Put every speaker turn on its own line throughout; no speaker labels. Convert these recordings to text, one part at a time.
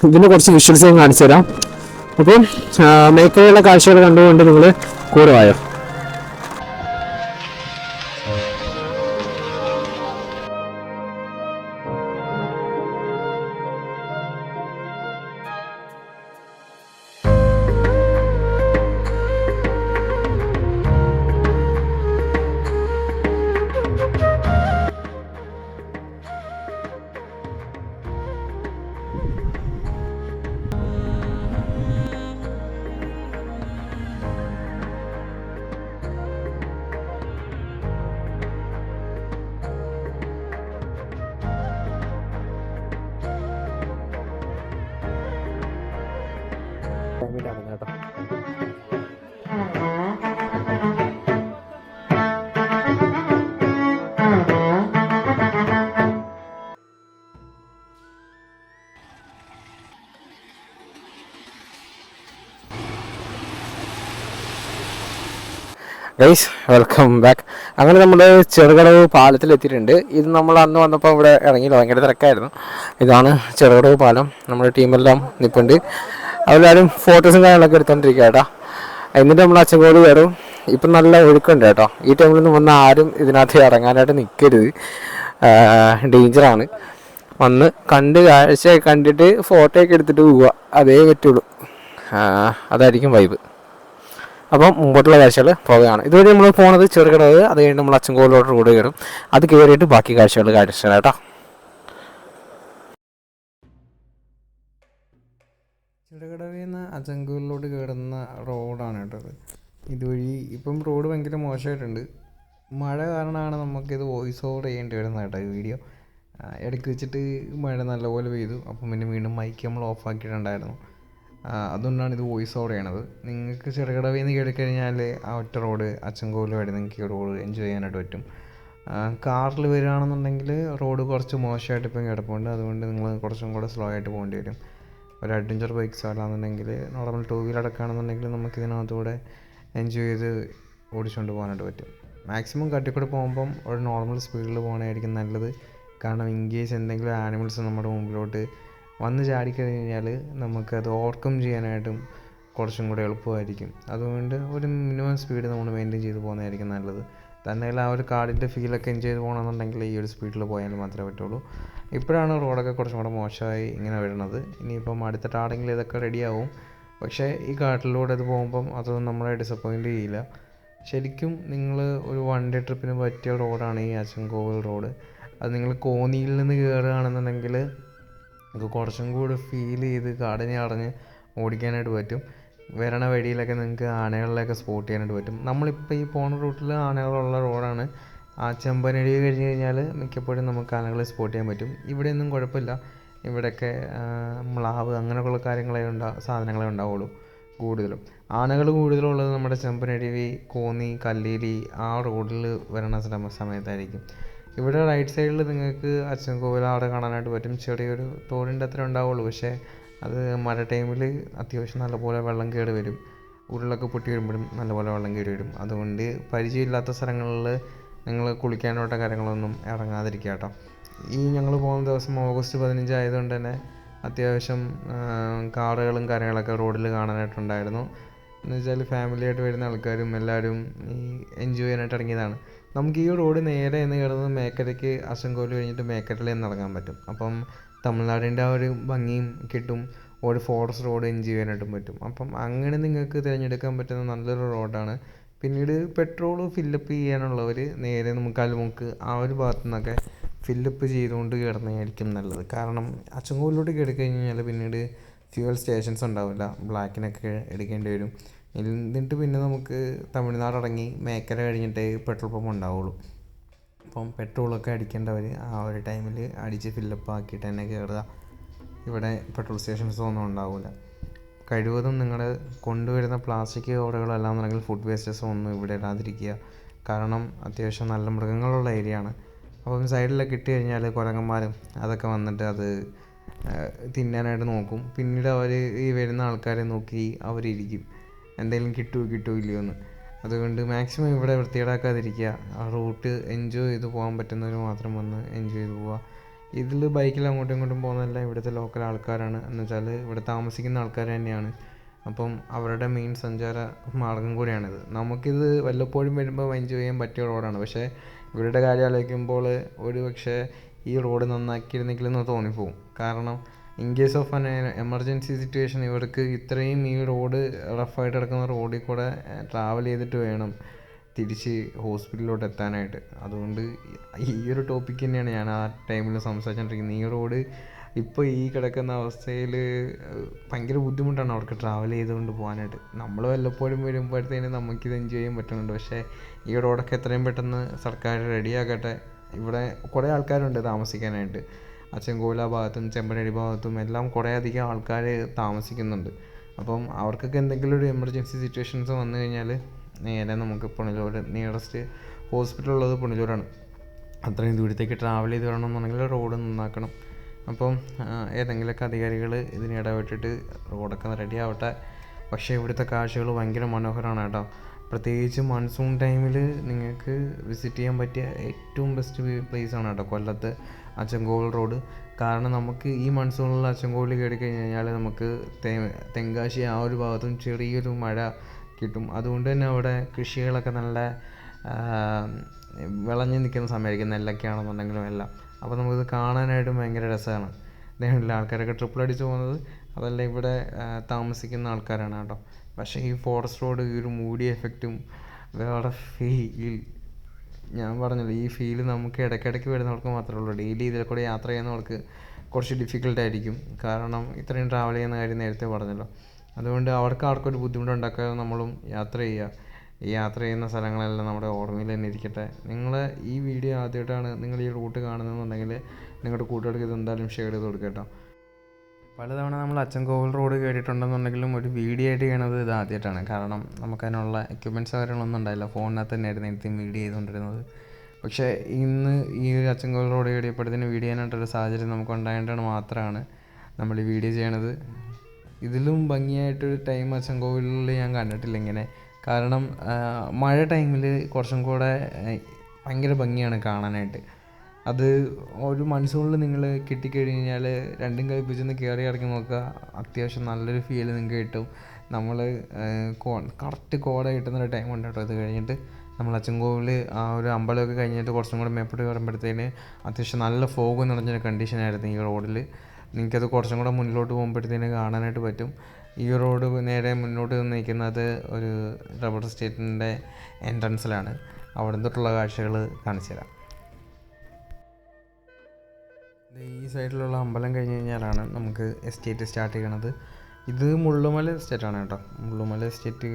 ഇതിൻ്റെ കുറച്ച് വിഷ്വൽസ് ഞാൻ കാണിച്ചു തരാം. അപ്പം മേഖലയിലുള്ള കാഴ്ചകൾ കണ്ടുകൊണ്ട് നിങ്ങൾ കൂടെ വായോ. കേട്ടോ. Guys welcome back. അങ്ങനെ നമ്മൾ ചെറുകടവ് പാലത്തിലെത്തിയിട്ടുണ്ട്. ഇത് നമ്മൾ അന്ന് വന്നപ്പോൾ ഇവിടെ ഇറങ്ങിയില്ല, ഭയങ്കര തിരക്കായിരുന്നു. ഇതാണ് ചെറുകടവ് പാലം. നമ്മുടെ ടീമെല്ലാം നിൽപ്പുണ്ട്. അവരെല്ലാവരും ഫോട്ടോസും കാര്യങ്ങളൊക്കെ എടുത്തോണ്ടിരിക്കുക കേട്ടോ. എന്നിട്ട് നമ്മൾ അച്ചൻകോട് കയറും. ഇപ്പം നല്ല ഒഴുക്കുണ്ട് കേട്ടോ. ഈ ടൈമിലൊന്നും വന്ന് ആരും ഇതിനകത്ത് ഇറങ്ങാനായിട്ട് നിൽക്കരുത്, ഡേഞ്ചറാണ്. വന്ന് കാഴ്ച കണ്ടിട്ട് ഫോട്ടോ ഒക്കെ എടുത്തിട്ട് പോവുക, അതേ പറ്റുള്ളൂ. അതായിരിക്കും വൈബ്. അപ്പം മുമ്പോട്ടുള്ള കാഴ്ചകൾ പോവുകയാണ്. ഇതുവരെ നമ്മൾ പോകുന്നത് ചെറുകടവ്, അത് കഴിഞ്ഞ് നമ്മൾ അച്ചൻകോലിലോട്ട് റോഡ് കയറും. അത് കയറിയിട്ട് ബാക്കി കാഴ്ചകൾ കാണിച്ചു തരാം കേട്ടോ. ചെറുകടവിൽ നിന്ന് അച്ചൻകോലിലോട്ട് കയറുന്ന റോഡാണ് കേട്ടത്. ഇതുവഴി ഇപ്പം റോഡ് ഭയങ്കര മോശമായിട്ടുണ്ട്. മഴ കാരണമാണ് നമുക്കിത് വോയിസ് ഓവർ ചെയ്യേണ്ടി വരുന്നത് കേട്ടോ. ഈ വീഡിയോ ഇടയ്ക്ക് വെച്ചിട്ട് മഴ നല്ലപോലെ പെയ്തു. അപ്പം പിന്നെ വീണ്ടും മൈക്ക് നമ്മൾ ഓഫാക്കിയിട്ടുണ്ടായിരുന്നു. അതുകൊണ്ടാണ് ഇത് വോയിസ് ഓവർ ചെയ്യണത്. നിങ്ങൾക്ക് ചെറുകടവിൽ നിന്ന് കയറിക്കഴിഞ്ഞാൽ ആ ഒറ്റ റോഡ് അച്ചൻകോവിൽ വഴി നിങ്ങൾക്ക് ഈ റോഡ് എൻജോയ് ചെയ്യാനായിട്ട് പറ്റും. കാറിൽ വരികയാണെന്നുണ്ടെങ്കിൽ റോഡ് കുറച്ച് മോശമായിട്ട് ഇപ്പം കിടപ്പുണ്ട്. അതുകൊണ്ട് നിങ്ങൾ കുറച്ചും കൂടെ സ്ലോ ആയിട്ട് പോകേണ്ടി വരും. ഒരു അഡ്വഞ്ചർ ബൈക്സോ അല്ലാന്നുണ്ടെങ്കിൽ നോർമൽ ടൂ വീലർ അടക്കുകയാണെന്നുണ്ടെങ്കിൽ നമുക്ക് ഇതിനകത്തൂടെ എൻജോയ് ചെയ്ത് ഓടിച്ചുകൊണ്ട് പോകാനായിട്ട് പറ്റും. മാക്സിമം കട്ടിക്കൂടെ പോകുമ്പം ഒരു നോർമൽ സ്പീഡിൽ പോകണമായിരിക്കും നല്ലത്. കാരണം ഇൻ കേസ് എന്തെങ്കിലും ആനിമൽസ് നമ്മുടെ മുമ്പിലോട്ട് വന്ന് ചാടിക്കഴിഞ്ഞാൽ നമുക്കത് ഓവർകം ചെയ്യാനായിട്ടും കുറച്ചും കൂടെ എളുപ്പമായിരിക്കും. അതുകൊണ്ട് ഒരു മിനിമം സ്പീഡ് നമ്മൾ മെയിൻറ്റെയിൻ ചെയ്ത് പോകുന്നതായിരിക്കും നല്ലത്. തന്നെയല്ല ആ ഒരു കാടിൻ്റെ ഫീലൊക്കെ എൻജോയ് ചെയ്ത് പോകണമെന്നുണ്ടെങ്കിൽ ഈ ഒരു സ്പീഡിൽ പോയാൽ മാത്രമേ പറ്റുള്ളൂ. ഇപ്പോഴാണ് റോഡൊക്കെ കുറച്ചും കൂടെ മോശമായി ഇങ്ങനെ വരുന്നത്. ഇനിയിപ്പം അടുത്ത ടാടെങ്കിൽ ഇതൊക്കെ റെഡിയാവും. പക്ഷേ ഈ കാട്ടിലൂടെ ഇത് പോകുമ്പം അതൊന്നും നമ്മളെ ഡിസപ്പോയിൻ്റ് ചെയ്യില്ല. ശരിക്കും നിങ്ങൾ ഒരു വൺ ഡേ ട്രിപ്പിന് പറ്റിയ റോഡാണ് ഈ അച്ചൻകോവിൽ റോഡ്. അത് നിങ്ങൾ കോന്നിയിൽ നിന്ന് കയറുകയാണെന്നുണ്ടെങ്കിൽ നമുക്ക് കുറച്ചും കൂടി ഫീൽ ചെയ്ത് കാടിനെ അടഞ്ഞ് ഓടിക്കാനായിട്ട് പറ്റും. വരണ വഴിയിലൊക്കെ നിങ്ങൾക്ക് ആനകളിലൊക്കെ സ്പോട്ട് ചെയ്യാനായിട്ട് പറ്റും. നമ്മളിപ്പോൾ ഈ പോണ റൂട്ടിൽ ആനകളുള്ള റോഡാണ്. ആ ചെമ്പനടി കഴിഞ്ഞ് കഴിഞ്ഞാൽ മിക്കപ്പോഴും നമുക്ക് ആനകളെ സ്പോട്ട് ചെയ്യാൻ പറ്റും. ഇവിടെയൊന്നും കുഴപ്പമില്ല. ഇവിടെയൊക്കെ മ്ലാവ് അങ്ങനെയുള്ള സാധനങ്ങളെ ഉണ്ടാവുള്ളൂ കൂടുതലും. ആനകൾ കൂടുതലുള്ളത് നമ്മുടെ ചെമ്പനരുവി, കോന്നി, കല്ലേരി ആ റോഡിൽ വരണ സമയത്തായിരിക്കും. ഇവിടെ റൈറ്റ് സൈഡിൽ നിങ്ങൾക്ക് അച്ചൻകോവിൽ അവിടെ കാണാനായിട്ട് പറ്റും. ചെറിയൊരു തോടിൻ്റെ അത്ര ഉണ്ടാവുള്ളൂ. പക്ഷേ അത് മഴ ടൈമിൽ അത്യാവശ്യം നല്ലപോലെ വെള്ളം കയറി വരും. ഉരുളൊക്കെ പൊട്ടി വരുമ്പോഴും നല്ലപോലെ വെള്ളം കയറി വരും. അതുകൊണ്ട് പരിചയമില്ലാത്ത സ്ഥലങ്ങളിൽ നിങ്ങൾ കുളിക്കാനോട്ടോ കാര്യങ്ങളൊന്നും ഇറങ്ങാതിരിക്കുക കേട്ടോ. ഈ ഞങ്ങൾ പോകുന്ന ദിവസം ഓഗസ്റ്റ് 15 ആയതുകൊണ്ട് തന്നെ അത്യാവശ്യം കാറുകളും കാര്യങ്ങളൊക്കെ റോഡിൽ കാണാനായിട്ടുണ്ടായിരുന്നു. എന്ന് വെച്ചാൽ ഫാമിലിയായിട്ട് വരുന്ന ആൾക്കാരും എല്ലാവരും ഈ എൻജോയ് ചെയ്യാനായിട്ട് ഇറങ്ങിയതാണ്. നമുക്ക് ഈ റോഡ് നേരെ എന്ന് കയറുന്നത് മേക്കരയ്ക്ക് അച്ചൻകോവിൽ കഴിഞ്ഞിട്ട് മേക്കരയിൽ നിന്ന് ഇറങ്ങാൻ പറ്റും. അപ്പം തമിഴ്നാടിൻ്റെ ആ ഒരു ഭംഗിയും കിട്ടും. ഒരു ഫോറസ്റ്റ് റോഡ് എൻജോയ് ചെയ്യാനായിട്ടും പറ്റും. അപ്പം അങ്ങനെ നിങ്ങൾക്ക് തിരഞ്ഞെടുക്കാൻ പറ്റുന്ന നല്ലൊരു റോഡാണ്. പിന്നീട് പെട്രോൾ ഫില്ലപ്പ് ചെയ്യാനുള്ളവർ നേരെ മുക്കാൽമുക്ക് ആ ഒരു ഭാഗത്തു നിന്നൊക്കെ ഫില്ലപ്പ് ചെയ്തുകൊണ്ട് കയറുന്നതായിരിക്കും നല്ലത്. കാരണം അച്ചൻകോവിലോട്ട് കയറിക്കഴിഞ്ഞാൽ പിന്നീട് ഫ്യൂവൽ സ്റ്റേഷൻസ് ഉണ്ടാവില്ല, ബ്ലാക്കിനൊക്കെ എടുക്കേണ്ടി വരും. എന്നിട്ട് പിന്നെ നമുക്ക് തമിഴ്നാട് ഇറങ്ങി മേക്കര കഴിഞ്ഞിട്ട് പെട്രോൾ പമ്പ് ഉണ്ടാവുള്ളൂ. അപ്പം പെട്രോളൊക്കെ അടിക്കേണ്ടവർ ആ ഒരു ടൈമിൽ അടിച്ച് ഫില്ലപ്പ് ആക്കിയിട്ട് തന്നെ കയറുക. ഇവിടെ പെട്രോൾ സ്റ്റേഷൻസ് ഒന്നും ഉണ്ടാവില്ല. കഴിവതും നിങ്ങൾ കൊണ്ടുവരുന്ന പ്ലാസ്റ്റിക് കവറുകളെല്ലാം എന്നുണ്ടെങ്കിൽ ഫുഡ് വേസ്റ്റസും ഒന്നും ഇവിടെ ഇടാതിരിക്കുക. കാരണം അത്യാവശ്യം നല്ല മൃഗങ്ങളുള്ള ഏരിയ ആണ്. അപ്പം സൈഡിലൊക്കെ ഇട്ട് കഴിഞ്ഞാൽ കുരങ്ങന്മാരും അതൊക്കെ വന്നിട്ട് അത് തിന്നാനായിട്ട് നോക്കും. പിന്നീട് അവർ ഈ വരുന്ന ആൾക്കാരെ നോക്കി അവരിയ്ക്കും എന്തെങ്കിലും കിട്ടുമോ ഇല്ലയോ എന്ന്. അതുകൊണ്ട് മാക്സിമം ഇവിടെ വൃത്തികേടാക്കാതിരിക്കുക. ആ റൂട്ട് എൻജോയ് ചെയ്ത് പോകാൻ പറ്റുന്നവർ മാത്രം വന്ന് എൻജോയ് ചെയ്ത് പോവുക. ഇതിൽ ബൈക്കിൽ അങ്ങോട്ടും ഇങ്ങോട്ടും പോകുന്നതെല്ലാം ഇവിടുത്തെ ലോക്കൽ ആൾക്കാരാണ്. എന്ന് വെച്ചാൽ ഇവിടെ താമസിക്കുന്ന ആൾക്കാർ തന്നെയാണ്. അപ്പം അവരുടെ മെയിൻ സഞ്ചാര മാർഗം കൂടിയാണിത്. നമുക്കിത് വല്ലപ്പോഴും വരുമ്പോൾ എൻജോയ് ചെയ്യാൻ പറ്റിയ റോഡാണ്. പക്ഷേ ഇവരുടെ കാര്യം ആലോചിക്കുമ്പോൾ ഒരു പക്ഷേ ഈ റോഡ് നന്നാക്കിയിരുന്നെങ്കിലെന്ന് തോന്നിപ്പോവും. കാരണം in case of an emergency situation ഇവർക്ക് ഇത്രയും ഈ റോഡ് റഫായിട്ട് കിടക്കുന്ന റോഡിൽ കൂടെ ട്രാവൽ ചെയ്തിട്ട് വേണം തിരിച്ച് ഹോസ്പിറ്റലിലോട്ട് എത്താനായിട്ട്. അതുകൊണ്ട് ഈ ഒരു ടോപ്പിക്ക് തന്നെയാണ് ഞാൻ ആ ടൈമിൽ സംസാരിച്ചുകൊണ്ടിരിക്കുന്നത്. ഈ റോഡ് ഇപ്പോൾ ഈ കിടക്കുന്ന അവസ്ഥയിൽ ഭയങ്കര ബുദ്ധിമുട്ടാണ് അവർക്ക് ട്രാവൽ ചെയ്തുകൊണ്ട് പോകാനായിട്ട്. നമ്മൾ വല്ലപ്പോഴും വരുമ്പോഴത്തേന് നമുക്കിത് എൻജോയ് ചെയ്യാൻ പറ്റുന്നുണ്ട്. പക്ഷേ ഈ റോഡൊക്കെ എത്രയും പെട്ടെന്ന് സർക്കാർ റെഡിയാക്കട്ടെ. ഇവിടെ കുറേ ആൾക്കാരുണ്ട് താമസിക്കാനായിട്ട്. അച്ചൻകോവിൽ ആ ഭാഗത്തും ചെമ്പനടി ഭാഗത്തും എല്ലാം കുറേ അധികം ആൾക്കാർ താമസിക്കുന്നുണ്ട്. അപ്പം അവർക്കൊക്കെ എന്തെങ്കിലും ഒരു എമർജൻസി സിറ്റുവേഷൻസ് വന്നു കഴിഞ്ഞാൽ നേരെ നമുക്ക് പുനലൂർ നിയറസ്റ്റ് ഹോസ്പിറ്റൽ ഉള്ളത് പുനലൂരാണ്. അത്രയും ദൂരത്തേക്ക് ട്രാവൽ ചെയ്ത് വരണമെന്നുണ്ടെങ്കിൽ റോഡ് നന്നാക്കണം. അപ്പം ഏതെങ്കിലുമൊക്കെ അധികാരികൾ ഇതിന് ഇടപെട്ടിട്ട് റോഡൊക്കെ റെഡി ആവട്ടെ. പക്ഷേ ഇവിടുത്തെ കാഴ്ചകൾ ഭയങ്കര മനോഹരമാണ് കേട്ടോ. പ്രത്യേകിച്ച് മൺസൂൺ ടൈമിൽ നിങ്ങൾക്ക് വിസിറ്റ് ചെയ്യാൻ പറ്റിയ ഏറ്റവും ബെസ്റ്റ് പ്ലേസാണ് കേട്ടോ കൊല്ലത്ത് അച്ചൻകോവിൽ റോഡ്. കാരണം നമുക്ക് ഈ മൺസൂണിൽ അച്ചൻകോവിൽ കയറി കഴിഞ്ഞ് കഴിഞ്ഞാൽ നമുക്ക് തെങ്കാശി ആ ഒരു ഭാഗത്തും ചെറിയൊരു മഴ കിട്ടും. അതുകൊണ്ട് തന്നെ അവിടെ കൃഷികളൊക്കെ നല്ല വിളഞ്ഞ് നിൽക്കുന്ന സമയമായിരിക്കും, നെല്ലൊക്കെ ആണെന്നുണ്ടെങ്കിലും എല്ലാം. അപ്പോൾ നമുക്കിത് കാണാനായിട്ടും ഭയങ്കര രസമാണ്. ഇതേപോലെ ആൾക്കാരൊക്കെ ട്രിപ്പിൾ അടിച്ച് പോകുന്നത് അതെല്ലാം ഇവിടെ താമസിക്കുന്ന ആൾക്കാരാണ് കേട്ടോ. പക്ഷേ ഈ ഫോറസ്റ്റ് റോഡ് ഈ ഒരു മൂടി എഫക്റ്റും വേറെ ഫീൽ, ഞാൻ പറഞ്ഞല്ലോ ഈ ഫീൽ നമുക്ക് ഇടയ്ക്കിടയ്ക്ക് വരുന്നവർക്ക് മാത്രമേ ഉള്ളൂ. ഡെയിലി ഇതിൽ കൂടെ യാത്ര ചെയ്യുന്നവർക്ക് കുറച്ച് ഡിഫിക്കൽട്ടായിരിക്കും. കാരണം ഇത്രയും ട്രാവൽ ചെയ്യുന്ന കാര്യം നേരത്തെ പറഞ്ഞല്ലോ. അതുകൊണ്ട് ആർക്കൊരു ബുദ്ധിമുട്ടുണ്ടാക്കാതെ നമ്മളും യാത്ര ചെയ്യുക. ഈ യാത്ര ചെയ്യുന്ന സ്ഥലങ്ങളെല്ലാം നമ്മുടെ ഓർമ്മയിൽ തന്നെ ഇരിക്കട്ടെ. നിങ്ങൾ ഈ വീഡിയോ ആദ്യമായിട്ടാണ് നിങ്ങൾ ഈ റൂട്ട് കാണുന്നതെന്നുണ്ടെങ്കിൽ നിങ്ങളുടെ കൂട്ടുകാർക്ക് ഇത് എന്തായാലും ഷെയർ ചെയ്ത് കൊടുക്കുക കേട്ടോ. പലതവണ നമ്മൾ അച്ചൻകോവിൽ റോഡ് കേട്ടിട്ടുണ്ടെന്നുണ്ടെങ്കിലും ഒരു വീഡിയോ ആയിട്ട് ചെയ്യണത് ഇത് ആദ്യമായിട്ടാണ്. കാരണം നമുക്കതിനുള്ള എക്യുപ്മെൻറ്റ്സ് കാര്യങ്ങളൊന്നും ഉണ്ടായില്ല. ഫോണിനകത്ത് തന്നെയായിരുന്നു നേരത്തെ വീഡിയോ ചെയ്തുകൊണ്ടിരുന്നത്. പക്ഷേ ഇന്ന് ഈ ഒരു അച്ചൻകോവിൽ റോഡ് കേടിയപ്പോഴത്തേന് വീഡിയോ ചെയ്യാനായിട്ടൊരു സാഹചര്യം നമുക്ക് ഉണ്ടായതുകൊണ്ടാണ് മാത്രമാണ് നമ്മൾ ഈ വീഡിയോ ചെയ്യണത്. ഇതിലും ഭംഗിയായിട്ടൊരു ടൈം അച്ചൻകോവിലിൽ ഞാൻ കണ്ടിട്ടില്ല ഇങ്ങനെ. കാരണം മഴ ടൈമിൽ കുറച്ചും കൂടെ ഭയങ്കര ഭംഗിയാണ് കാണാനായിട്ട്. അത് ഒരു മൺസൂണിൽ നിങ്ങൾ കിട്ടിക്കഴിഞ്ഞാൽ രണ്ടും കൽപ്പിച്ചൊന്ന് കയറി ഇറങ്ങി നോക്കുക, അത്യാവശ്യം നല്ലൊരു ഫീൽ നിങ്ങൾക്ക് കിട്ടും. നമ്മൾ കറക്റ്റ് കോട കിട്ടുന്നൊരു ടൈം ഉണ്ട് കേട്ടോ. ഇത് കഴിഞ്ഞിട്ട് നമ്മൾ അച്ചൻകോവിൽ ആ ഒരു അമ്പലമൊക്കെ കഴിഞ്ഞിട്ട് കുറച്ചും കൂടെ മേപ്പോട്ട് കയറുമ്പോഴത്തേന് അത്യാവശ്യം നല്ല ഫോഗ് നിറഞ്ഞൊരു കണ്ടീഷനായിരുന്നു ഈ റോഡിൽ. നിങ്ങൾക്കത് കുറച്ചും കൂടെ മുന്നിലോട്ട് പോകുമ്പോഴത്തേന് കാണാനായിട്ട് പറ്റും. ഈ റോഡ് നേരെ മുന്നോട്ട് നിൽക്കുന്നത് ഒരു റബ്ബർ എസ്റ്റേറ്റിൻ്റെ എൻട്രൻസിലാണ്. അവിടെ തൊട്ടുള്ള കാഴ്ചകൾ കാണിച്ചു തരാം. ഈ സൈഡിലുള്ള അമ്പലം കഴിഞ്ഞ് കഴിഞ്ഞാലാണ് നമുക്ക് എസ്റ്റേറ്റ് സ്റ്റാർട്ട് ചെയ്യണത്. ഇത് മുള്ളുമല എസ്റ്റേറ്റാണ് കേട്ടോ. മുള്ളുമല എസ്റ്റേറ്റ്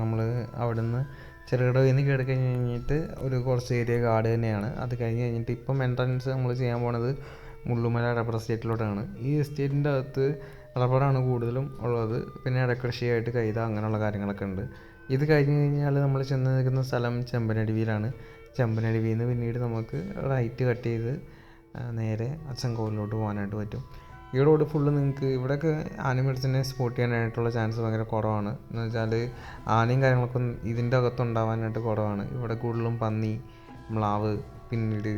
നമ്മൾ അവിടെ നിന്ന് ചെറുകിടയിൽ നിന്ന് കയറി കഴിഞ്ഞ് കഴിഞ്ഞിട്ട് ഒരു കുറച്ച് ഏരിയ കാട് തന്നെയാണ്. അത് കഴിഞ്ഞ് കഴിഞ്ഞിട്ട് ഇപ്പം എൻട്രൻസ് നമ്മൾ ചെയ്യാൻ പോണത് മുള്ളുമല റബ്ബർ എസ്റ്റേറ്റിലോട്ടാണ്. ഈ എസ്റ്റേറ്റിൻ്റെ അകത്ത് റബ്ബറാണ് കൂടുതലും ഉള്ളത്. പിന്നെ ഇടക്കൃഷിയായിട്ട് കൈത അങ്ങനെയുള്ള കാര്യങ്ങളൊക്കെ ഉണ്ട്. ഇത് കഴിഞ്ഞ് കഴിഞ്ഞാൽ നമ്മൾ ചെന്ന് നിൽക്കുന്ന സ്ഥലം ചെമ്പനരുവിയിലാണ്. ചെമ്പനരുവിയിൽ നിന്ന് പിന്നീട് നമുക്ക് റൈറ്റ് കട്ട് ചെയ്ത് നേരെ അച്ചൻകോവിലോട്ട് പോകാനായിട്ട് പറ്റും. ഈ റോഡ് ഫുള്ള് നിങ്ങൾക്ക് ഇവിടെയൊക്കെ ആനിമൽസിനെ സ്പോട്ട് ചെയ്യാനായിട്ടുള്ള ചാൻസ് ഭയങ്കര കുറവാണ്. എന്ന് വെച്ചാൽ ആനയും കാര്യങ്ങളൊക്കെ ഇതിൻ്റെ അകത്തുണ്ടാവാനായിട്ട് കുറവാണ്. ഇവിടെ കൂടുതലും പന്നി, മ്ലാവ്, പിന്നീട്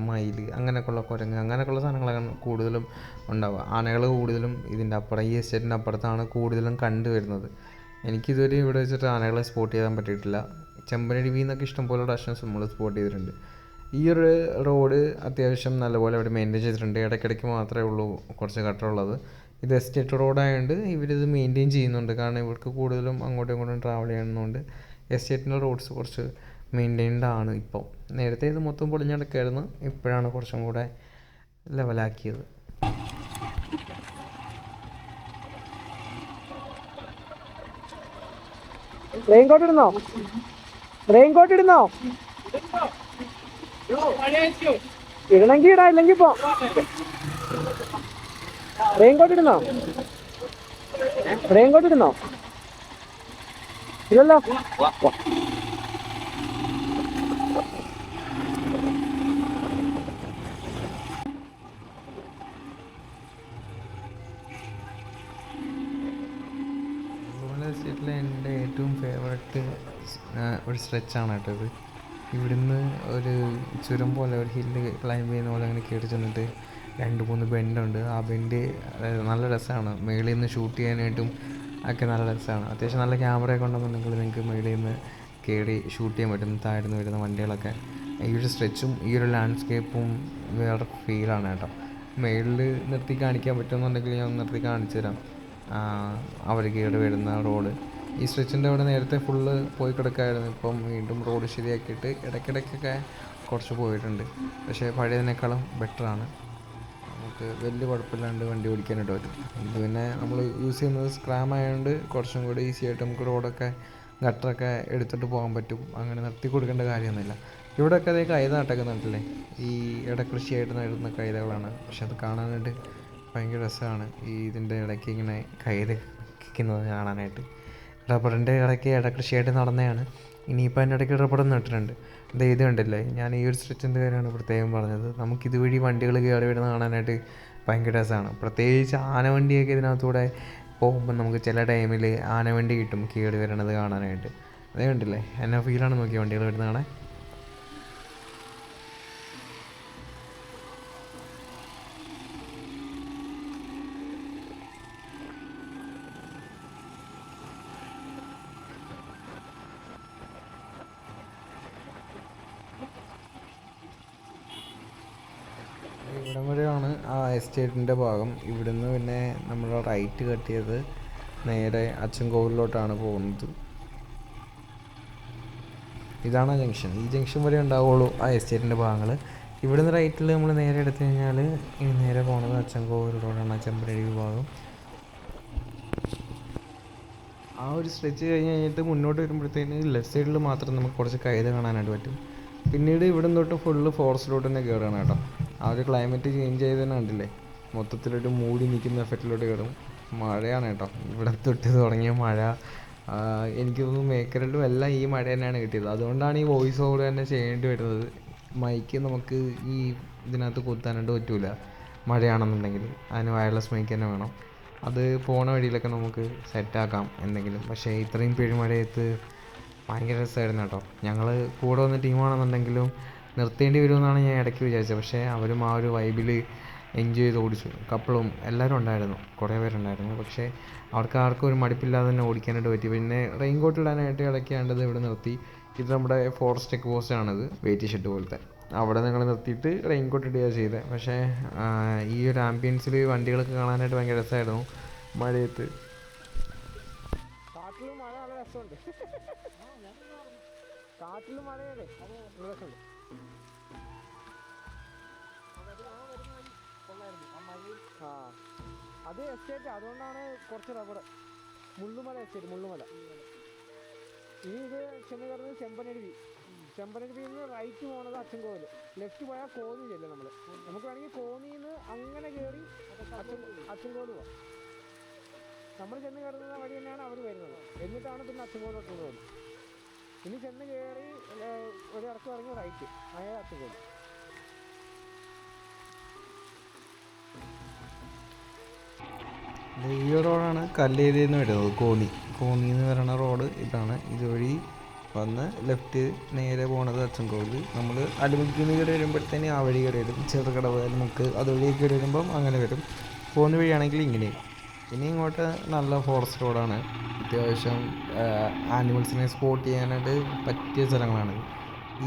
മയിൽ, അങ്ങനെയൊക്കെയുള്ള കുരങ്ങ്, അങ്ങനെയൊക്കെയുള്ള സാധനങ്ങളാണ് കൂടുതലും ഉണ്ടാവുക. ആനകൾ കൂടുതലും ഇതിൻ്റെ അപ്പുറം ഈ എസ്റ്റേറ്റിൻ്റെ അപ്പുറത്താണ് കൂടുതലും കണ്ടുവരുന്നത്. എനിക്കിതുവരെ ഇവിടെ വെച്ചിട്ട് ആനകളെ സ്പോട്ട് ചെയ്യാൻ പറ്റിയിട്ടില്ല. ചെമ്പനരുവിയിൽ നിന്നൊക്കെ ഇഷ്ടംപോലെ ഡാഷൻസ് നമ്മൾ സ്പോട്ട് ചെയ്തിട്ടുണ്ട്. ഈ ഒരു റോഡ് അത്യാവശ്യം നല്ലപോലെ ഇവിടെ മെയിൻറ്റെയിൻ ചെയ്തിട്ടുണ്ട്. ഇടയ്ക്കിടയ്ക്ക് മാത്രമേ ഉള്ളൂ കുറച്ച് കട്ടറുള്ളത്. ഇത് എസ്റ്റേറ്റ് റോഡായതുകൊണ്ട് ഇവരിത് മെയിൻറ്റെയിൻ ചെയ്യുന്നുണ്ട്. കാരണം ഇവർക്ക് കൂടുതലും അങ്ങോട്ടും ഇങ്ങോട്ടും ട്രാവൽ ചെയ്യുന്നതുകൊണ്ട് എസ്റ്റേറ്റിൻ്റെ റോഡ്സ് കുറച്ച് മെയിൻറ്റെയിൻഡ് ആണ് ഇപ്പോൾ. നേരത്തെ ഇത് മൊത്തം പൊളിഞ്ഞടക്കായിരുന്നു. ഇപ്പോഴാണ് കുറച്ചും കൂടെ ലെവലാക്കിയത്.
റെയിൻകോട്ട് ഇടുന്നോ? റെയിൻകോട്ട് ഇടുന്നോ? ഇടണമെങ്കിൽ ഇടാ, ഇല്ലെങ്കിൽ പോ. റെയിൻകോട്ട് ഇടുന്നോ? റെയിൻകോട്ട് ഇടുന്നോ? ഇല്ലല്ലോ.
എസ്റ്റേറ്റിലെ എൻ്റെ ഏറ്റവും ഫേവററ്റ് ഒരു സ്ട്രെച്ചാണ് കേട്ടോ ഇത്. ഇവിടുന്ന് ഒരു ചുരം പോലെ ഒരു ഹില്ല് ക്ലൈംബ് ചെയ്യുന്ന പോലെ അങ്ങനെ കയറി ചെന്നിട്ട് 2-3 ബെൻഡുണ്ട്. ആ ബെൻഡ് നല്ല രസമാണ് മേളിൽ നിന്ന് ഷൂട്ട് ചെയ്യാനായിട്ടും ഒക്കെ നല്ല രസമാണ്. അത്യാവശ്യം നല്ല ക്യാമറയൊക്കെ ഉണ്ടെന്നുണ്ടെങ്കിൽ നിങ്ങൾക്ക് മേളിൽ നിന്ന് കയറി ഷൂട്ട് ചെയ്യാൻ പറ്റും താഴ്ന്ന് വരുന്ന വണ്ടികളൊക്കെ. ഈ ഒരു സ്ട്രെച്ചും ഈ ഒരു ലാൻഡ്സ്കേപ്പും വേറെ ഫീലാണ് കേട്ടോ. മേളിൽ നിർത്തി കാണിക്കാൻ പറ്റുമെന്നുണ്ടെങ്കിൽ ഞാൻ നിർത്തി കാണിച്ചു തരാം. അവർ കയറി വരുന്ന റോഡ് ഈ സ്ട്രെച്ചിൻ്റെ അവിടെ നേരത്തെ ഫുള്ള് പോയി കിടക്കായിരുന്നു. ഇപ്പം വീണ്ടും റോഡ് ശരിയാക്കിയിട്ട് ഇടയ്ക്കിടയ്ക്കൊക്കെ കുറച്ച് പോയിട്ടുണ്ട്. പക്ഷേ പഴയതിനേക്കാളും ബെറ്ററാണ്. നമുക്ക് വലിയ കുഴപ്പമില്ലാണ്ട് വണ്ടി ഓടിക്കാനായിട്ട് പറ്റും. ഇത് പിന്നെ നമ്മൾ യൂസ് ചെയ്യുന്നത് സ്ക്രാം ആയതുകൊണ്ട് കുറച്ചും കൂടി ഈസി ആയിട്ട് നമുക്ക് റോഡൊക്കെ ഗട്ടറൊക്കെ എടുത്തിട്ട് പോകാൻ പറ്റും. അങ്ങനെ നിർത്തി കൊടുക്കേണ്ട കാര്യമൊന്നുമില്ല. ഇവിടെയൊക്കെ അതേ കൈത നട്ടേക്കുന്നുണ്ടല്ലേ, ഈ ഇടകൃഷിയായിട്ട് നടുന്ന കൈതകളാണ്. പക്ഷെ അത് കാണാനായിട്ട് ഭയങ്കര രസമാണ്. ഈ ഇതിൻ്റെ ഇടയ്ക്ക് ഇങ്ങനെ കൈത കിക്കുന്നത് കാണാനായിട്ട്. റബ്ബറിൻ്റെ ഇടയ്ക്ക് ഇടകൃഷിയായിട്ട് നടന്നതാണ്. ഇനിയിപ്പോൾ അതിൻ്റെ ഇടയ്ക്ക് റബ്ബർ നട്ടിട്ടുണ്ട്. ഇത് കണ്ടില്ലേ, ഞാൻ ഈ ഒരു സ്ട്രെച്ചിൻ്റെ കാര്യമാണ് പ്രത്യേകം പറഞ്ഞത്. നമുക്കിതുവഴി വണ്ടികൾ കയറി വരുന്നത് കാണാനായിട്ട് ഭയങ്കര രസമാണ്. പ്രത്യേകിച്ച് ആനവണ്ടിയൊക്കെ ഇതിനകത്തൂടെ പോകുമ്പോൾ നമുക്ക് ചില ടൈമിൽ ആനവണ്ടി കിട്ടും കയറി വരണത് കാണാനായിട്ട്. അതേ കണ്ടില്ലേ, എന്നാ ഫീലാണ് നോക്കിയ വണ്ടികൾ വരുന്നത് കാണാൻ. ഇവിടം വരെയാണ് ആ എസ്റ്റേറ്റിൻ്റെ ഭാഗം. ഇവിടുന്ന് പിന്നെ നമ്മൾ റൈറ്റ് കട്ട് ചെയ്ത് നേരെ അച്ചൻകോവിലോട്ടാണ് പോകുന്നത്. ഇതാണ് ആ ജംഗ്ഷൻ. ഈ ജംഗ്ഷൻ വരെ ഉണ്ടാവുള്ളൂ ആ എസ്റ്റേറ്റിൻ്റെ ഭാഗങ്ങൾ. ഇവിടുന്ന് റൈറ്റിൽ നമ്മൾ നേരെ എടുത്തു കഴിഞ്ഞാൽ ഇനി നേരെ പോകുന്നത് അച്ചൻകോവിൽ റോഡാണ്, ചെമ്പനഴി ഭാഗം. ആ ഒരു സ്ട്രെച്ച് കഴിഞ്ഞിട്ട് മുന്നോട്ട് വരുമ്പോഴത്തേന് ലെഫ്റ്റ് സൈഡിൽ മാത്രം നമുക്ക് കുറച്ച് കൈത കാണാനായിട്ട് പറ്റും. പിന്നീട് ഇവിടെ തൊട്ട് ഫുള്ള് ഫോറസ്റ്റിലോട്ട് തന്നെ കയറുകയാണ് കേട്ടോ. ആ ഒരു ക്ലൈമറ്റ് ചേഞ്ച് ചെയ്തതന്നെ കണ്ടില്ലേ, മൊത്തത്തിലൊരു മൂടി നിൽക്കുന്ന എഫക്റ്റിലോട്ട് കയറും. മഴയാണ് കേട്ടോ, ഇവിടെ തൊട്ട് തുടങ്ങിയ മഴ. എനിക്ക് തോന്നുന്നു മേക്കരലും എല്ലാം ഈ മഴ തന്നെയാണ് കിട്ടിയത്. അതുകൊണ്ടാണ് ഈ വോയിസ് ഓവർ തന്നെ ചെയ്യേണ്ടി വരുന്നത്. മൈക്ക് നമുക്ക് ഈ ഇതിനകത്ത് കുത്താനായിട്ട് പറ്റില്ല മഴയാണെന്നുണ്ടെങ്കിൽ. അതിന് വയർലെസ് മൈക്ക് തന്നെ വേണം. അത് പോണ വഴിയിലൊക്കെ നമുക്ക് സെറ്റാക്കാം എന്തെങ്കിലും. പക്ഷേ ഇത്രയും പെരുമഴയത്ത് ഭയങ്കര രസമായിരുന്നു കേട്ടോ. ഞങ്ങൾ കൂടെ വന്ന ടീമാണെന്നുണ്ടെങ്കിലും നിർത്തേണ്ടി വരുമെന്നാണ് ഞാൻ ഇടയ്ക്ക് വിചാരിച്ചത്. പക്ഷേ അവരും ആ ഒരു വൈബിൽ എൻജോയ് ചെയ്ത് ഓടിച്ചു. കപ്പിളും എല്ലാവരും ഉണ്ടായിരുന്നു, കുറേ പേരുണ്ടായിരുന്നു. പക്ഷേ അവർക്ക് ആർക്കും ഒരു മടുപ്പില്ലാതെ തന്നെ ഓടിക്കാനായിട്ട് പറ്റി. പിന്നെ റെയിൻ കോട്ട് ഇടാനായിട്ട് ഇടയ്ക്കാണ്ടത് ഇവിടെ നിർത്തി. ഇത് നമ്മുടെ ഫോറസ്റ്റ് ചെക്ക് പോസ്റ്റാണിത്, വെയിറ്റ് ഷെഡ് പോലത്തെ. അവിടെ ഞങ്ങൾ നിർത്തിയിട്ട് റെയിൻ കോട്ട് ഇടുകയാണ് ചെയ്തത്. പക്ഷേ ഈ ഒരു ആംബിയൻസിൽ വണ്ടികളൊക്കെ കാണാനായിട്ട് ഭയങ്കര രസമായിരുന്നു മഴയത്ത്.
കാട്ടിലും മഴ നല്ല രസമുണ്ട്. കാട്ടിലും മഴയല്ലേ രസമുണ്ട്. ആ അത് എസ്റ്റേറ്റ്, അതുകൊണ്ടാണ് കുറച്ച് റബ്ബർ. മുള്ളുമല എസ്റ്റേറ്റ്, മുള്ളുമല. ഇനി ഇത് ചെന്ന് കയറുന്നത് ചെമ്പനരുവി. ചെമ്പനരുവിയിൽ നിന്ന് റൈറ്റ് പോകുന്നത് അച്ചൻകോവിൽ, ലെഫ്റ്റ് പോയാൽ കോന്നി ചെല്ലും. നമുക്ക് വേണമെങ്കിൽ കോന്നിയിൽ നിന്ന് അങ്ങനെ കയറി അച്ചൻകോവിൽ പോവാം. നമ്മൾ ചെന്ന് കയറുന്ന വഴി തന്നെയാണ് അവർ വരുന്നത്. എന്നിട്ടാണ് പിന്നെ അച്ചൻകോവിലോട്ട് പോകുന്നത്. ഇനി ചെന്ന് കയറി ഒരു ഇറക്കം ഇറങ്ങി റൈറ്റ് ആയ അച്ചൻകോവിൽ.
ഈ റോഡാണ് കല്ലേരിയിൽ നിന്ന് വരുന്നത്, കോന്നിയിൽ നിന്ന് വരുന്ന റോഡ് ഇതാണ്. ഇതുവഴി വന്ന് ലെഫ്റ്റ് നേരെ പോണത് അച്ചൻകോവിൽ. നമ്മൾ അടിമുക്കിൽ നിന്ന് കയറി വരുമ്പോഴത്തേന് ആ വഴി കയറി വരും. ചെറുകടവ് നമുക്ക് അതുവഴി കയറി വരുമ്പം അങ്ങനെ വരും. പോകുന്ന വഴിയാണെങ്കിൽ ഇങ്ങനെ. ഇനി ഇങ്ങോട്ട് നല്ല ഫോറസ്റ്റ് റോഡാണ്. അത്യാവശ്യം ആനിമൽസിനെ സ്പോട്ട് ചെയ്യാനായിട്ട് പറ്റിയ സ്ഥലങ്ങളാണ്.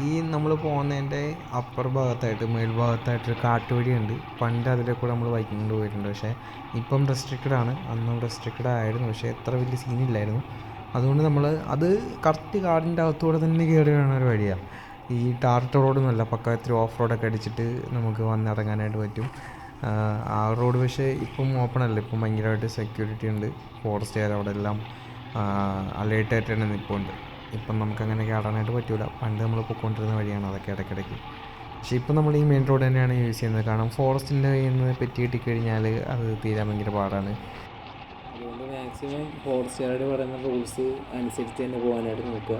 ഈ നമ്മൾ പോകുന്നതിൻ്റെ അപ്പർ ഭാഗത്തായിട്ട് മേൽഭാഗത്തായിട്ടൊരു കാട്ടുവഴിയുണ്ട്. പണ്ട് അതിലെ കൂടെ നമ്മൾ ബൈക്കിംഗ് കൊണ്ട് പോയിട്ടുണ്ട്. പക്ഷേ ഇപ്പം റെസ്ട്രിക്റ്റഡ് ആണ്. അന്നും റെസ്ട്രിക്റ്റഡ് ആയിരുന്നു, പക്ഷേ അത്ര വലിയ സീനില്ലായിരുന്നു. അതുകൊണ്ട് നമ്മൾ അത് കറക്റ്റ് കാടിൻ്റെ അകത്തൂടെ തന്നെ കയറി വരുന്ന ഒരു വഴിയാണ്. ഈ ടാർട്ട് റോഡൊന്നുമല്ല, പക്ക ഇത്തിരി ഓഫ് റോഡൊക്കെ അടിച്ചിട്ട് നമുക്ക് വന്നിറങ്ങാനായിട്ട് പറ്റും. ആ റോഡ് പക്ഷേ ഇപ്പം ഓപ്പൺ അല്ല. ഇപ്പം ഭയങ്കരമായിട്ട് സെക്യൂരിറ്റി ഉണ്ട്. ഫോറസ്റ്റുകാർ അവിടെ എല്ലാം അലേർട്ടായിട്ട് തന്നെ നിൽപ്പുണ്ട്. ഇപ്പം നമുക്കങ്ങനെ കയറാനായിട്ട് പറ്റില്ല. പണ്ട് നമ്മൾ പൊയ്ക്കൊണ്ടിരുന്ന വഴിയാണ് അതൊക്കെ ഇടയ്ക്കിടയ്ക്ക്. പക്ഷേ ഇപ്പം നമ്മൾ ഈ മെയിൻ റോഡ് തന്നെയാണ് യൂസ് ചെയ്യുന്നത്. കാരണം ഫോറസ്റ്റിൻ്റെ കയ്യിൽ നിന്ന് പെറ്റി കിട്ടിക്കഴിഞ്ഞാൽ അത് തീരാൻ ഭയങ്കര പാടാണ്.
അതുകൊണ്ട് മാക്സിമം ഫോറസ്റ്റുകാരോട് പറയുന്ന റൂൾസ് അനുസരിച്ച് തന്നെ പോകാനായിട്ട് നോക്കുക.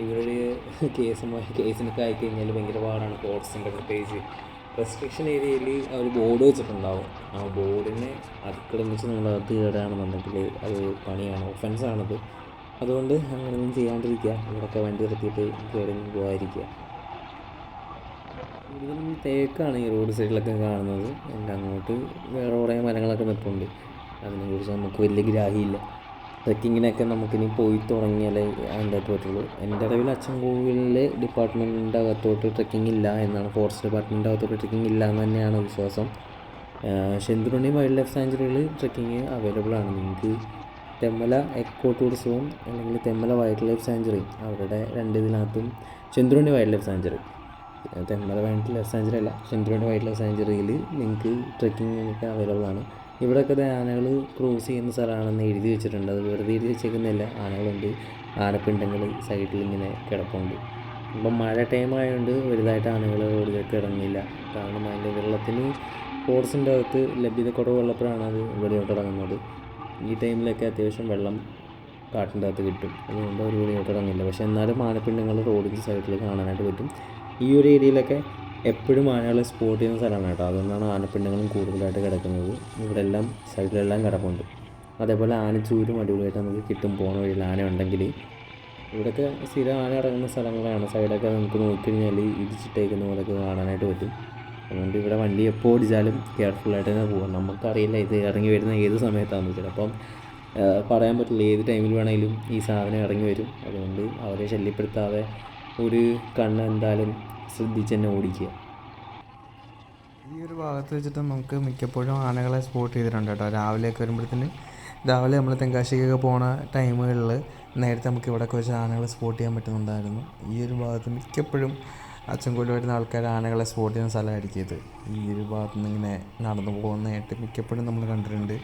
ഇവരുടെ കേസിനൊക്കെ ആയിക്കഴിഞ്ഞാൽ ഭയങ്കര പാടാണ്. ഫോറസ്റ്റിൻ്റെ പ്രത്യേകിച്ച് റെസ്ട്രിക്ഷൻ ഏരിയയിൽ അവർ ബോർഡ് വെച്ചിട്ടുണ്ടാവും. ആ ബോർഡിനെ അതിക്രമിച്ച് നമ്മളകത്ത് കയറുകയാണെന്നുണ്ടെങ്കിൽ അത് പണിയാണ്, ഒഫൻസാണത്. അതുകൊണ്ട് അങ്ങനെയൊന്നും ചെയ്യാണ്ടിരിക്കുക. ഇവിടെയൊക്കെ വണ്ടി നിർത്തിയിട്ട് കയറി പോകാതിരിക്കുക. കൂടുതലും തേക്കാണ് ഈ റോഡ് സൈഡിലൊക്കെ കാണുന്നത്. എല്ലാം അങ്ങോട്ട് വേറെ കുറേ മരങ്ങളൊക്കെ നിൽപ്പുണ്ട്. അതിനെക്കുറിച്ച് നമുക്ക് വലിയ ഗ്രാഹ്യമില്ല. ട്രെക്കിങ്ങിനൊക്കെ നമുക്കിനി പോയി തുടങ്ങിയാലേ അതിൻ്റെ അകത്ത് പറ്റുള്ളൂ. എൻ്റെ അറിവിൽ അച്ചൻകോവിലിലെ ഡിപ്പാർട്ട്മെൻറ്റിൻ്റെ അകത്തോട്ട് ട്രെക്കിംഗ് ഇല്ല എന്നാണ്, ഫോറസ്റ്റ് ഡിപ്പാർട്ട്മെൻറ്റിൻ്റെ അകത്തോട്ട് ട്രെക്കിംഗ് ഇല്ല എന്ന് തന്നെയാണ് വിശ്വാസം. ശെന്തുരുണി വൈൽഡ് ലൈഫ് സാങ്ച്വറിയിൽ ട്രെക്കിങ് അവൈലബിൾ ആണ്. നിങ്ങൾക്ക് തെന്മല എക്കോ ടൂറിസവും അല്ലെങ്കിൽ തെന്മല വൈൽഡ് ലൈഫ് സാങ്ച്വറി, അവരുടെ ഇതിനകത്തും Shendurney wildlife sanctuary, Thenmala wildlife sanctuary അല്ല, ശെന്തുരുണി വൈൽഡ് ലൈഫ് സാങ്ച്വറിയിൽ നിങ്ങൾക്ക് ട്രെക്കിങ്ങിനൊക്കെ അവൈലബിൾ ആണ്. ഇവിടെയൊക്കെ ആനകൾ ക്രോസ് ചെയ്യുന്ന സ്ഥലമാണെന്ന് എഴുതി വെച്ചിട്ടുണ്ട്. അത് വെറുതെ എഴുതി വെച്ചേക്കുന്നില്ല, ആനകളുണ്ട്, ആനപ്പിണ്ടങ്ങൾ സൈഡിൽ ഇങ്ങനെ കിടപ്പുണ്ട്. ഇപ്പം മഴ ടൈം ആയതുകൊണ്ട് വലുതായിട്ട് ആനകൾ റോഡിലേക്ക് ഇറങ്ങില്ല. കാരണം അതിൻ്റെ വെള്ളത്തിന് ഫോറസ്റ്റിൻ്റെ അകത്ത് ലഭ്യത കുറവുള്ളപ്പോഴാണ് അത് വെളിയോട്ട് ഇറങ്ങുന്നത്. ഈ ടൈമിലൊക്കെ അത്യാവശ്യം വെള്ളം കാട്ടിൻ്റെ അകത്ത് കിട്ടും, അതുകൊണ്ട് അവർ വെളിയോട്ട് ഇറങ്ങില്ല. പക്ഷേ എന്നാലും ആനപ്പിണ്ടങ്ങൾ റോഡിൻ്റെ സൈഡിൽ കാണാനായിട്ട് പറ്റും. ഈ ഒരു ഏരിയയിലൊക്കെ എപ്പോഴും ആനകളെ സ്പോട്ട് ചെയ്യുന്ന സ്ഥലമാണ് കേട്ടോ. അതുകൊണ്ടാണ് ആനപ്പിണ്ടങ്ങളും കൂടുതലായിട്ട് കിടക്കുന്നത്. ഇവിടെ എല്ലാം സൈഡിലെല്ലാം കിടപ്പുണ്ട്. അതേപോലെ ആനച്ചൂരും അടിപൊളിയായിട്ട് നമുക്ക് കിട്ടും. പോകുന്ന വഴിയിൽ ആന ഉണ്ടെങ്കിൽ ഇവിടെയൊക്കെ സ്ഥിരം ആന ഇറങ്ങുന്ന സ്ഥലങ്ങളാണ്. സൈഡൊക്കെ നമുക്ക് നോക്കിക്കഴിഞ്ഞാൽ ഇടിച്ചിട്ടേക്കുന്ന പോലെയൊക്കെ കാണാനായിട്ട് പറ്റും. അതുകൊണ്ട് ഇവിടെ വണ്ടി എപ്പോൾ ഓടിച്ചാലും കെയർഫുള്ളായിട്ട് തന്നെ പോകാം. നമുക്കറിയില്ല ഇത് ഇറങ്ങി വരുന്ന ഏത് സമയത്താണെന്ന് വെച്ചാൽ. അപ്പം പറയാൻ പറ്റില്ല, ഏത് ടൈമിൽ വേണമെങ്കിലും ഈ സാധനം ഇറങ്ങി വരും. അതുകൊണ്ട് അവരെ ശല്യപ്പെടുത്താതെ ഒരു കണ്ണ് എന്തായാലും ശ്രദ്ധിച്ച് തന്നെ ഓടിക്കുക.
ഈ ഒരു ഭാഗത്ത് വെച്ചിട്ട് നമുക്ക് മിക്കപ്പോഴും ആനകളെ സ്പോട്ട് ചെയ്തിട്ടുണ്ട് കേട്ടോ. രാവിലെയൊക്കെ വരുമ്പോഴത്തേന്, രാവിലെ നമ്മൾ തെങ്കാശിക്കൊക്കെ പോണ ടൈമുകളിൽ നേരത്തെ നമുക്ക് ഇവിടെയൊക്കെ വെച്ച് ആനകളെ സ്പോട്ട് ചെയ്യാൻ പറ്റുന്നുണ്ടായിരുന്നു. ഈ ഒരു ഭാഗത്ത് മിക്കപ്പോഴും അച്ചൻകോവിൽ വരുന്ന ആൾക്കാർ ആനകളെ സ്പോട്ട് ചെയ്യുന്ന സ്ഥലമായിരിക്കും ഇത്. ഈ ഒരു ഭാഗത്ത് നിന്ന് ഇങ്ങനെ നടന്നു പോകുന്നതായിട്ട് മിക്കപ്പോഴും നമ്മൾ കണ്ടിട്ടുണ്ട്.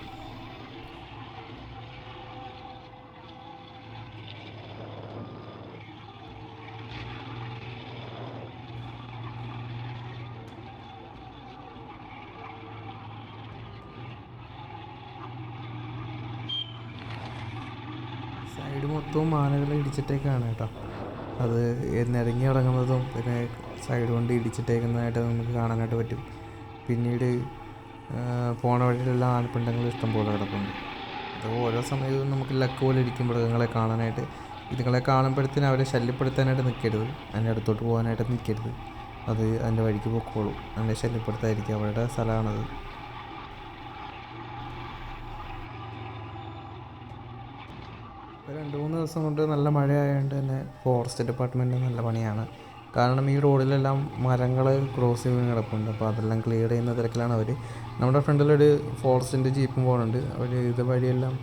സൈഡ് മൊത്തവും ആനകൾ ഇടിച്ചിട്ടേക്കാണ് കേട്ടോ. അത് നിരങ്ങി ഇറങ്ങുന്നതും പിന്നെ സൈഡ് കൊണ്ട് ഇടിച്ചിട്ടേക്കുന്നതായിട്ട് നമുക്ക് കാണാനായിട്ട് പറ്റും. പിന്നീട് പോണ വഴിയിലെല്ലാം ആനപ്പിണ്ടങ്ങൾ ഇഷ്ടംപോലെ കിടപ്പുണ്ട്. അത് ഓരോ സമയവും നമുക്ക് ലക്ക് പോലെ ഇരിക്കും മൃഗങ്ങളെ കാണാനായിട്ട്. ഇതുങ്ങളെ കാണുമ്പോഴത്തേനും അവരെ ശല്യപ്പെടുത്താനായിട്ട് നിൽക്കരുത്, അതിൻ്റെ അടുത്തോട്ട് പോകാനായിട്ട് നിൽക്കരുത്. അത് അതിൻ്റെ വഴിക്ക് പൊക്കോളും. അതിനെ ശല്യപ്പെടുത്താതിരിക്കുക, അവരുടെ സ്ഥലമാണത്. ഇപ്പോൾ 2-3 ദിവസം കൊണ്ട് നല്ല മഴയായതുകൊണ്ട് തന്നെ ഫോറസ്റ്റ് ഡിപ്പാർട്ട്മെൻറ്റ് നല്ല പണിയാണ്. കാരണം ഈ റോഡിലെല്ലാം മരങ്ങൾ ക്രോസ് ചെയ്ത് കിടപ്പുണ്ട്. അപ്പോൾ അതെല്ലാം ക്ലിയർ ചെയ്യുന്ന തിരക്കിലാണ് അവർ. നമ്മുടെ ഫ്രണ്ടിലൊരു ഫോറസ്റ്റിൻ്റെ ജീപ്പും പോകുന്നുണ്ട്. അവർ ഇത് വഴിയെല്ലാം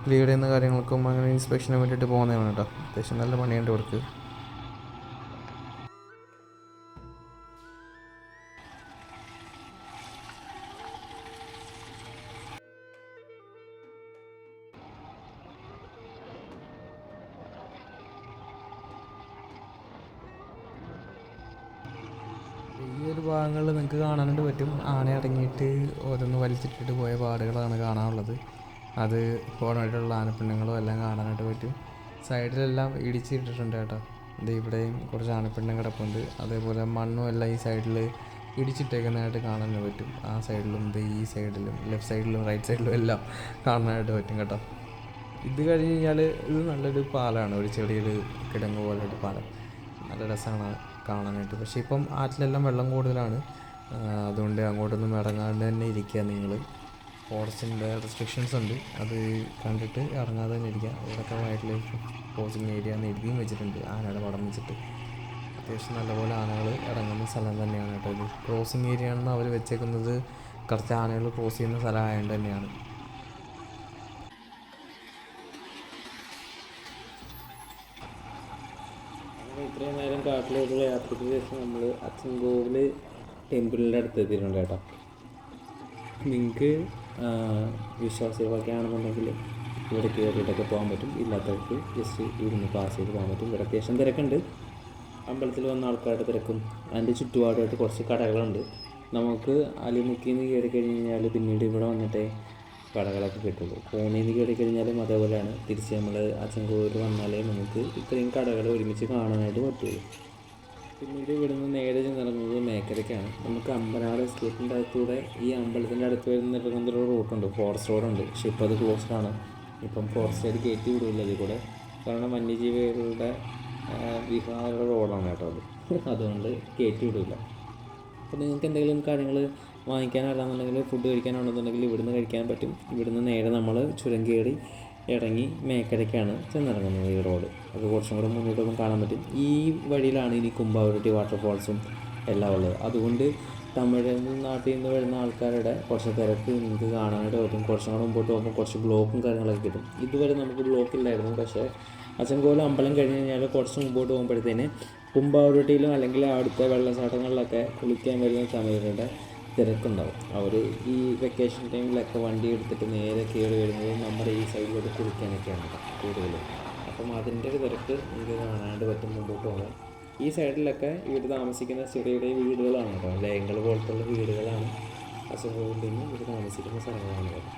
ക്ലിയർ ചെയ്യുന്ന കാര്യങ്ങൾക്കും അങ്ങനെ ഇൻസ്പെക്ഷന് വേണ്ടിയിട്ട് പോകുന്നതാണ് കേട്ടോ. അത്യാവശ്യം നല്ല പണിയുണ്ട് ഇവർക്ക്. ഈ ഒരു ഭാഗങ്ങളിൽ നിങ്ങൾക്ക് കാണാനായിട്ട് പറ്റും, ആന ഇറങ്ങിയിട്ട് ഓരോന്ന് വലിച്ചിട്ടിട്ട് പോയ പാടുകളാണ് കാണാനുള്ളത്. അത് പോകാനായിട്ടുള്ള ആനപ്പിണ്ടങ്ങളും എല്ലാം കാണാനായിട്ട് പറ്റും. സൈഡിലെല്ലാം ഇടിച്ചിട്ടിട്ടുണ്ട് കേട്ടോ. ഇത് ഇവിടെയും കുറച്ച് ആനപ്പിണ്ടം കിടപ്പുണ്ട്. അതേപോലെ മണ്ണും എല്ലാം ഈ സൈഡിൽ ഇടിച്ചിട്ടേക്കുന്നതായിട്ട് കാണാൻ പറ്റും. ആ സൈഡിലും ഈ സൈഡിലും ലെഫ്റ്റ് സൈഡിലും റൈറ്റ് സൈഡിലും എല്ലാം കാണാനായിട്ട് പറ്റും കേട്ടോ. ഇത് കഴിഞ്ഞ് കഴിഞ്ഞാൽ ഇത് നല്ലൊരു പാലമാണ്, ഒരു ചെറിയൊരു കിടങ്ങ് പോലൊരു പാലം. നല്ല രസമാണ് കാണാനായിട്ട്. പക്ഷേ ഇപ്പം ആറ്റിലെല്ലാം വെള്ളം കൂടുതലാണ്, അതുകൊണ്ട് അങ്ങോട്ടൊന്നും ഇറങ്ങാണ്ട് തന്നെ ഇരിക്കുക നിങ്ങൾ. ഫോറസ്റ്റിൻ്റെ റെസ്ട്രിക്ഷൻസ് ഉണ്ട്, അത് കണ്ടിട്ട് ഇറങ്ങാതെ തന്നെ ഇരിക്കുക. ഇവിടെയൊക്കെ വൈൽഡ് ലൈഫ് ക്രോസിങ് ഏരിയ എന്ന് എഴുതിയും വെച്ചിട്ടുണ്ട്, ആനയുടെ പടം വെച്ചിട്ട്. അത്യാവശ്യം നല്ലപോലെ ആനകൾ ഇറങ്ങുന്ന സ്ഥലം തന്നെയാണ് കേട്ടോ ഇത്. ക്രോസിങ് ഏരിയ ആണെന്ന് അവർ വെച്ചേക്കുന്നത് കുറച്ച് ആനകൾ ക്രോസ് ചെയ്യുന്ന സ്ഥലമായതുകൊണ്ട് തന്നെയാണ്.
ഇത്രയും നേരം കാട്ടിലോട്ടുള്ള യാത്രയ്ക്ക് ശേഷം നമ്മൾ അച്ചൻകോവിൽ ടെമ്പിളിൻ്റെ അടുത്ത് എത്തിയിട്ടുണ്ട് കേട്ടോ. നിങ്ങൾക്ക് വിശ്വാസികളൊക്കെ ആണെന്നുണ്ടെങ്കിൽ ഇവിടെ കയറിയിട്ടൊക്കെ പോകാൻ പറ്റും. ഇല്ലാത്തവർക്ക് ജസ്റ്റ് ഇവിടുന്ന് പാസ് ചെയ്ത് പോകാൻ പറ്റും. ഇവിടെ അത്യാവശ്യം തിരക്കുണ്ട്, അമ്പലത്തിൽ വന്ന ആൾക്കാരുടെ തിരക്കും. അതിൻ്റെ ചുറ്റുപാടുമായിട്ട് കുറച്ച് കടകളുണ്ട്. നമുക്ക് അലിമുക്കിൽ നിന്ന് കയറി കഴിഞ്ഞ് കഴിഞ്ഞാൽ പിന്നീട് ഇവിടെ വന്നിട്ടേ കടകളൊക്കെ കിട്ടുള്ളൂ. കോന്നിയിൽ നിന്ന് കയറി കഴിഞ്ഞാലും അതേപോലെയാണ്. തിരിച്ച് നമ്മൾ അച്ചൻകോവിൽ വന്നാലേ നമുക്ക് ഇത്രയും കടകൾ ഒരുമിച്ച് കാണാനായിട്ട് പറ്റുള്ളൂ. പിന്നീട് ഇവിടുന്ന് നേരെ ചെന്നിറങ്ങുന്നത് മേക്കരയ്ക്കാണ്. നമുക്ക് അമ്പനാട് എസ്റ്റേറ്റിൻ്റെ അകത്തൂടെ ഈ അമ്പലത്തിൻ്റെ അടുത്ത് വരുന്നിറങ്ങുന്നൊരു റൂട്ടുണ്ട്, ഫോറസ്റ്റ് റോഡുണ്ട്. പക്ഷേ ഇപ്പോൾ അത് ക്ലോസ്ഡാണ്. ഇപ്പം ഫോറസ്റ്റുകാർ കയറ്റി വിടില്ല അതിൽ കൂടെ, കാരണം വന്യജീവികളുടെ വിഹാര റോഡാണ് കേട്ടോ അത്. അതുകൊണ്ട് കയറ്റി വിടില്ല. അപ്പോൾ നിങ്ങൾക്ക് എന്തെങ്കിലും കാര്യങ്ങൾ വാങ്ങിക്കാനല്ലാന്നുണ്ടെങ്കിൽ ഫുഡ് കഴിക്കാനുണ്ടെന്നുണ്ടെങ്കിൽ ഇവിടുന്ന് കഴിക്കാൻ പറ്റും. ഇവിടുന്ന് നേരെ നമ്മൾ ചുരം കയറി ഇറങ്ങി മേക്കരയ്ക്കാണ് ചെന്നിറങ്ങുന്നത് ഈ റോഡ്. അത് കുറച്ചും കൂടെ മുന്നോട്ടൊന്നും കാണാൻ പറ്റും. ഈ വഴിയിലാണ് ഇനി കുമ്പാവരട്ടി വാട്ടർഫാൾസും എല്ലാം ഉള്ളത്. അതുകൊണ്ട് തമിഴ് നാട്ടിൽ നിന്ന് വരുന്ന ആൾക്കാരുടെ കുറച്ച് തിരക്ക് നിങ്ങൾക്ക് കാണാനായിട്ട് പറ്റും. കുറച്ചും കൂടെ മുമ്പോട്ട് പോകുമ്പോൾ കുറച്ച് ബ്ലോക്കും കാര്യങ്ങളൊക്കെ കിട്ടും. ഇതുവരെ നമുക്ക് ബ്ലോക്കില്ലായിരുന്നു. പക്ഷേ അച്ചൻകോവിൽ അമ്പലം കഴിഞ്ഞ് കഴിഞ്ഞാൽ കുറച്ച് മുമ്പോട്ട് പോകുമ്പോഴത്തേന് കുമ്പാവരട്ടിയിലും അല്ലെങ്കിൽ അവിടുത്തെ വെള്ളച്ചാട്ടങ്ങളിലൊക്കെ കുളിക്കാൻ വരുന്ന തമിഴരുടെ തിരക്കുണ്ടാവും. അവർ ഈ വെക്കേഷൻ ടൈമിലൊക്കെ വണ്ടി എടുത്തിട്ട് നേരെ കയറി വരുന്നത് നമ്മുടെ ഈ സൈഡിലോട്ട് കുളിക്കാനൊക്കെയാണ് കൂടുതലും. അപ്പം അതിൻ്റെ ഒരു തിരക്ക് നിങ്ങൾക്ക് കാണാനായിട്ട് പറ്റും മുമ്പോട്ട് പോകാൻ. ഈ സൈഡിലൊക്കെ ഇവർ താമസിക്കുന്ന ചെറിയ ചെറിയ വീടുകളാണ് കേട്ടോ, ലയങ്ങൾ പോലത്തുള്ള വീടുകളാണ്. അച്ചൻകോവിൽ നിന്ന് ഇവർ താമസിക്കുന്ന സ്ഥലങ്ങളാണ് കേട്ടോ.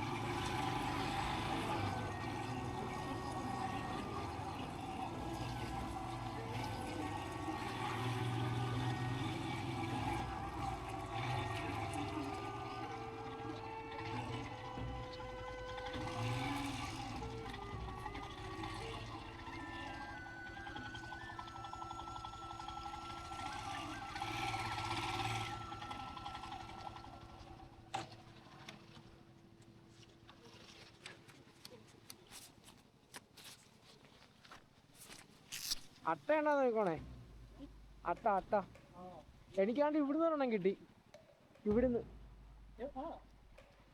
അട്ട ഉണ്ടോ നോക്കണേ, അട്ട എനിക്കാണ്ട് ഇവിടുന്ന് ഒരെണ്ണം കിട്ടി. ഇവിടുന്ന്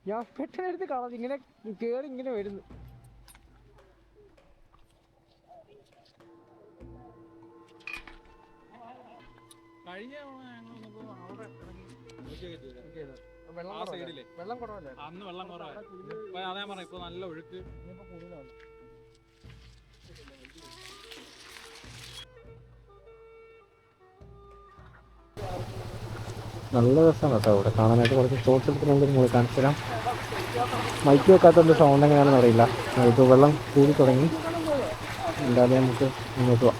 ഞാൻ പെട്ടെന്ന് എടുത്ത് കളഞ്ഞു, ഇങ്ങനെ കേറി ഇങ്ങനെ വരുന്നു. വെള്ളം കുറവല്ലേ?
അന്ന് വെള്ളം കുറവാണ്. അതാ പറഞ്ഞ ഇപ്പൊ നല്ല ഒഴുക്ക്.
നല്ല രസമാണ് കേട്ടോ ഇവിടെ കാണാനായിട്ട്. കുറച്ച് ഷോർട്സ് എടുത്തിട്ടുണ്ടെങ്കിൽ നിങ്ങൾ കാണിച്ചു തരാം. മൈക്ക് വെക്കാത്തതിൻ്റെ സൗണ്ട് എങ്ങനെയാണെന്ന് അറിയില്ല. ഇപ്പോൾ വെള്ളം കൂടി തുടങ്ങി. എന്തായാലും നമുക്ക് മുന്നോട്ട് പോവാം.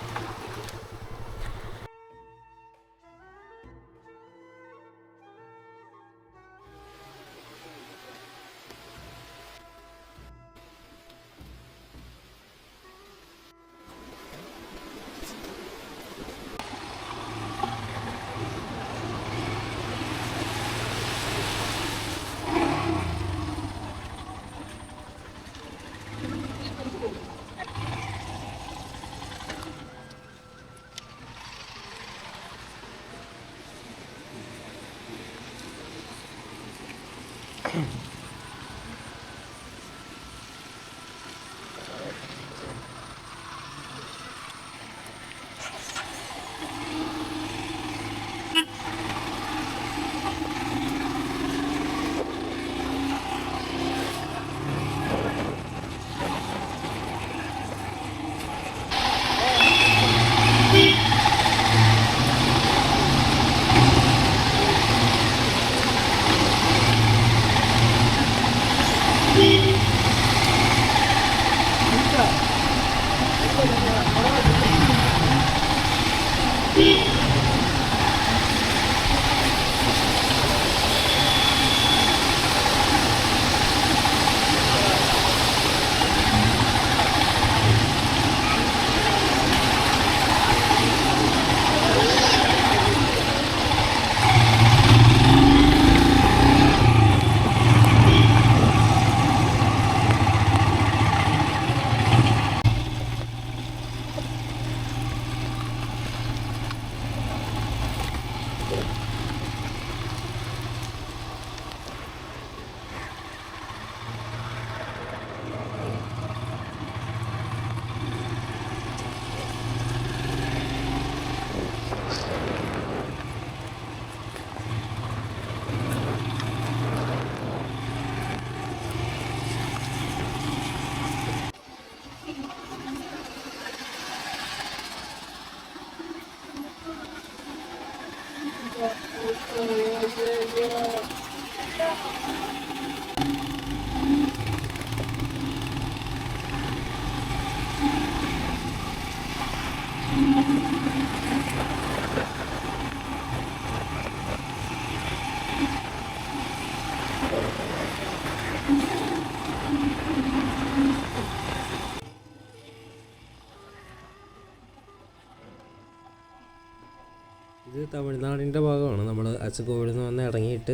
ഇത് ഇത് തമിഴ്നാടിൻ്റെ ഭാഗമാണ്. നമ്മൾ അച്ചൻകോവിൽ നിന്ന് വന്ന് ഇറങ്ങിയിട്ട്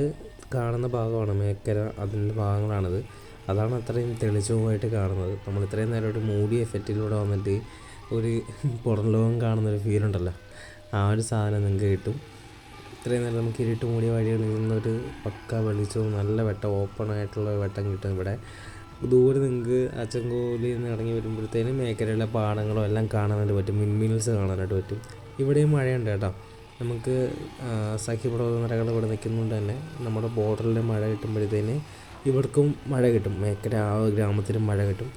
കാണുന്ന ഭാഗമാണ് മേക്കര. അതിൻ്റെ ഭാഗങ്ങളാണിത്. അതാണ് അത്രയും തെളിച്ചവുമായിട്ട് കാണുന്നത്. നമ്മൾ ഇത്രയും നേരം ഒരു മൂടി എഫക്റ്റിലൂടെ വന്നിട്ട് ഒരു പുറം ലോകം കാണുന്നൊരു ഫീലുണ്ടല്ലോ, ആ ഒരു സാധനം നിങ്ങൾക്ക് കിട്ടും. ഇത്രയും നേരം നമുക്ക് ഇരുട്ട് മൂടിയ വഴികളിൽ നിന്നൊരു പക്ക വെളിച്ചവും നല്ല വെട്ടം, ഓപ്പൺ ആയിട്ടുള്ള വെട്ടം കിട്ടും ഇവിടെ. ദൂരെ നിങ്ങൾക്ക് അച്ചൻകോവിലിൽ നിന്ന് ഇറങ്ങി വരുമ്പോഴത്തേനും മേക്കരയിലെ പാടങ്ങളും എല്ലാം കാണാനായിട്ട് പറ്റും, മിൻമിൽസ് കാണാനായിട്ട് പറ്റും. ഇവിടെയും മഴയുണ്ട് കേട്ടോ. നമുക്ക് സഖ്യപ്രവർത്തകർ ഇവിടെ നിൽക്കുന്നുണ്ട് തന്നെ നമ്മുടെ ബോർഡറിൽ മഴ കിട്ടുമ്പോഴത്തേന് ഇവർക്കും മഴ കിട്ടും. മേക്കര ആ ഗ്രാമത്തിലും മഴ കിട്ടും.